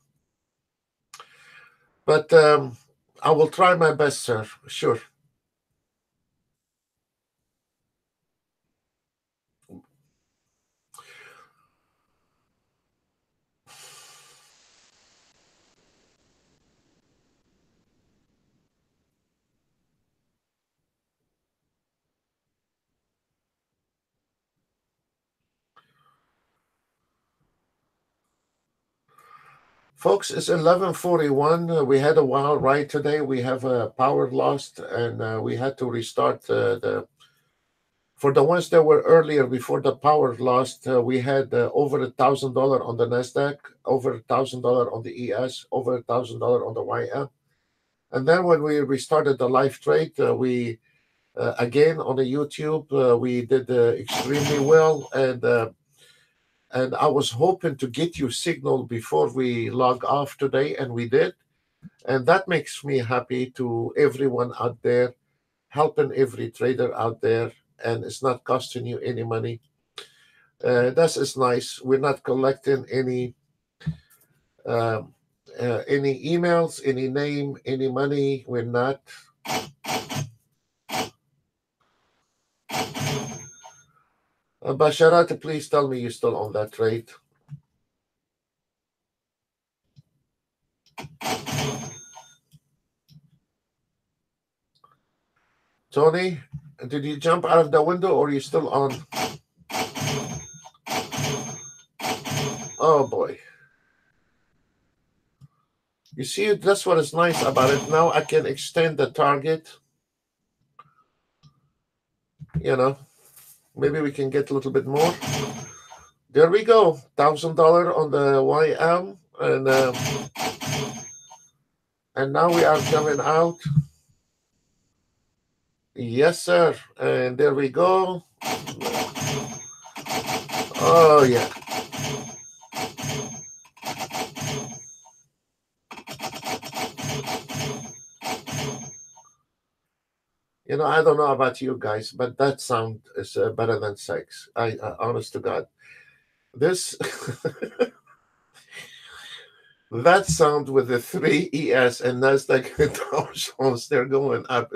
But I will try my best, sir. Sure. Folks, it's 11:41. We had a wild ride today. We have a power lost, and we had to restart the. For the ones that were earlier before the power lost, we had over $1,000 on the Nasdaq, over $1,000 on the ES, over $1,000 on the YM. And then when we restarted the live trade, we again on the YouTube, we did extremely well, and I was hoping to get you signal before we log off today, and we did. And that makes me happy to everyone out there, helping every trader out there, and it's not costing you any money. That is nice. We're not collecting um, any emails, any name, any money. We're not. Basharat, please tell me you're still on that trade. Tony, did you jump out of the window or are you still on? Oh boy. You see, that's what is nice about it. Now I can extend the target. Maybe we can get a little bit more. There we go. $1,000 on the YM. And now we are coming out. Yes, sir. And there we go. Oh, yeah. I don't know about you guys, but that sound is better than sex. Honest to God. This, that sound with the three ES and NASDAQ and Dow Jones, they're going up.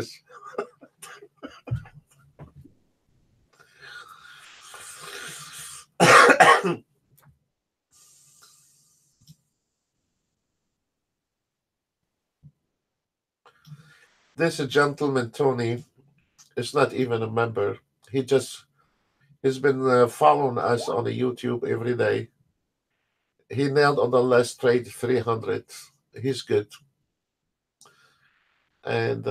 This gentleman, Tony, is not even a member. He's been following us on the YouTube every day. He nailed on the last trade 300. He's good. And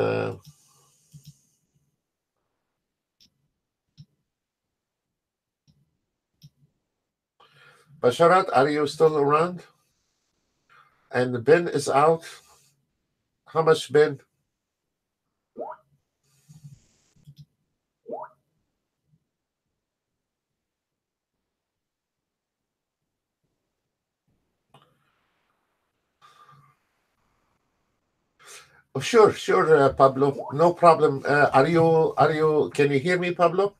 Basharat, are you still around? And Ben is out. How much, Ben? Oh, sure, sure, Pablo. No problem. Can you hear me, Pablo?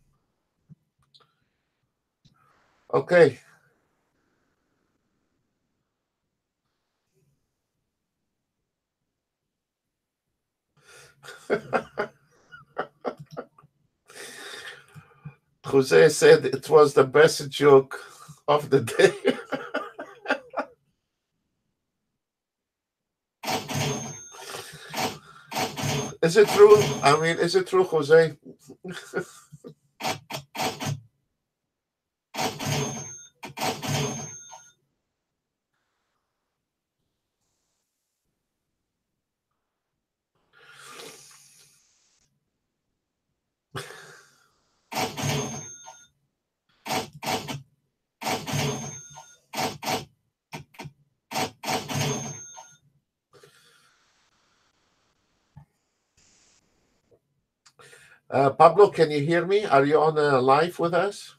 Okay. Jose said it was the best joke of the day. Is it true? I mean, is it true, Jose? Pablo, can you hear me? Are you on live with us?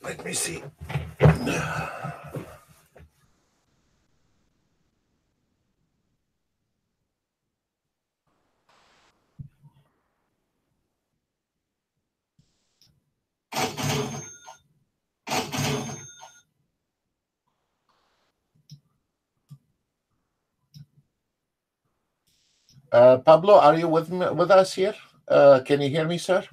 Let me see. Pablo, are you with us here? Can you hear me, sir?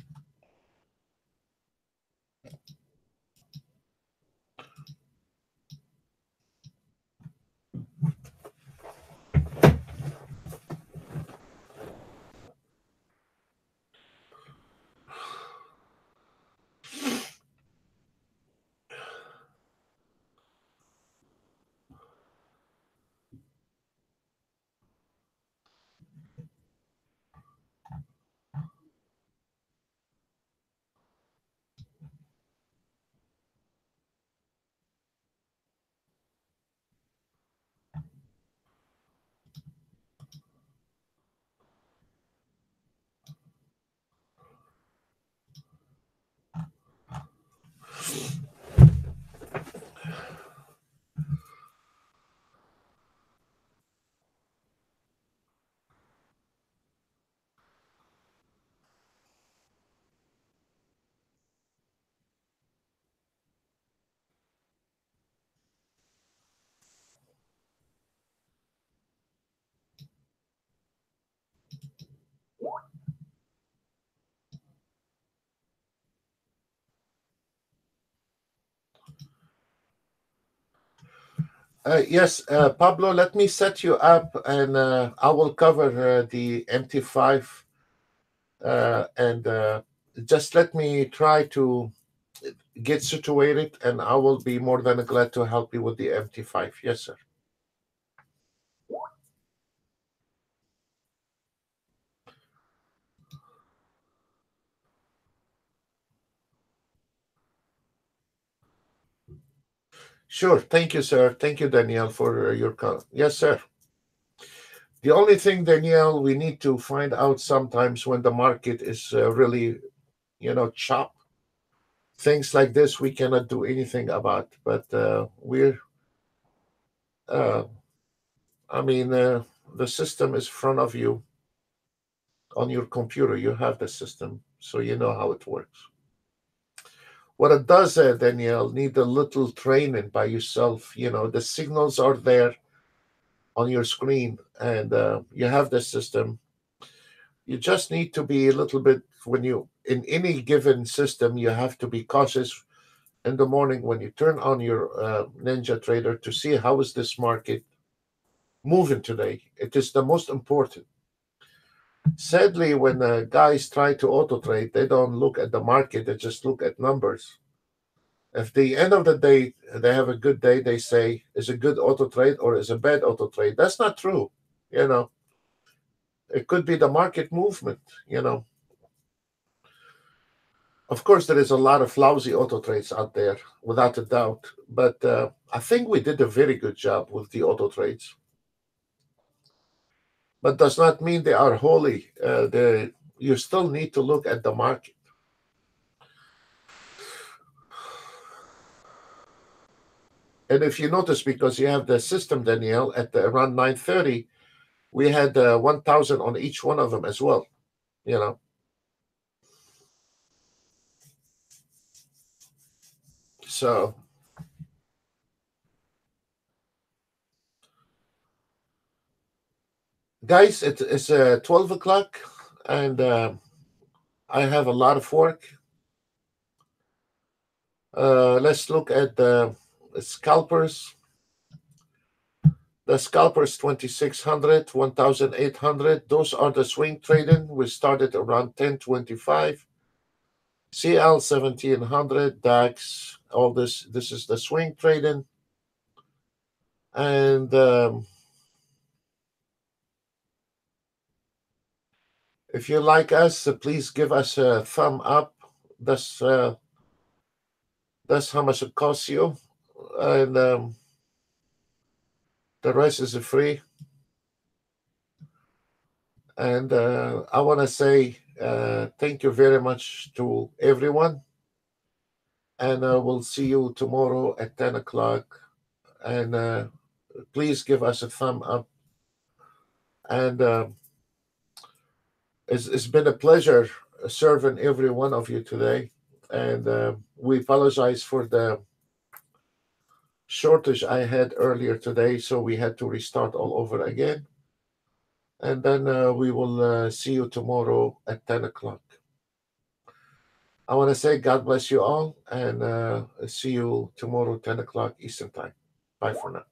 Yes, Pablo, let me set you up and I will cover the MT5 and just let me try to get situated and I will be more than glad to help you with the MT5. Yes, sir. Sure. Thank you, sir. Thank you, Danielle, for your call. Yes, sir. The only thing, Danielle, we need to find out sometimes when the market is really, chop. Things like this we cannot do anything about, but uh, I mean, the system is in front of you. on your computer. You have the system, so you know how it works. What it does, Danielle, need a little training by yourself. The signals are there on your screen, and you have the system. You just need to be a little bit, in any given system, you have to be cautious in the morning when you turn on your Ninjatrader to see how is this market moving today. It is the most important. Sadly, when guys try to auto trade, they don't look at the market, they just look at numbers. If the end of the day they have a good day, they say is a good auto trade or is a bad auto trade. That's not true. It could be the market movement. Of course, there is a lot of lousy auto trades out there, without a doubt. But I think we did a very good job with the auto trades. But does not mean they are holy. You still need to look at the market. And if you notice, because you have the system, Danielle, at around 9:30, we had 1,000 on each one of them as well. So, guys, it's 12 o'clock, and I have a lot of work. Let's look at the scalpers. The scalpers 2,600, 1,800. Those are the swing trading. We started around 1025. CL 1,700, DAX, all this. This is the swing trading. And if you like us, please give us a thumb up. That's how much it costs you. And the rest is free. And I want to say thank you very much to everyone. And we'll see you tomorrow at 10 o'clock. And please give us a thumb up. And it's been a pleasure serving every one of you today. And we apologize for the shortage I had earlier today, so we had to restart all over again. And then we will see you tomorrow at 10 o'clock. I want to say God bless you all, and see you tomorrow, 10 o'clock Eastern Time. Bye for now.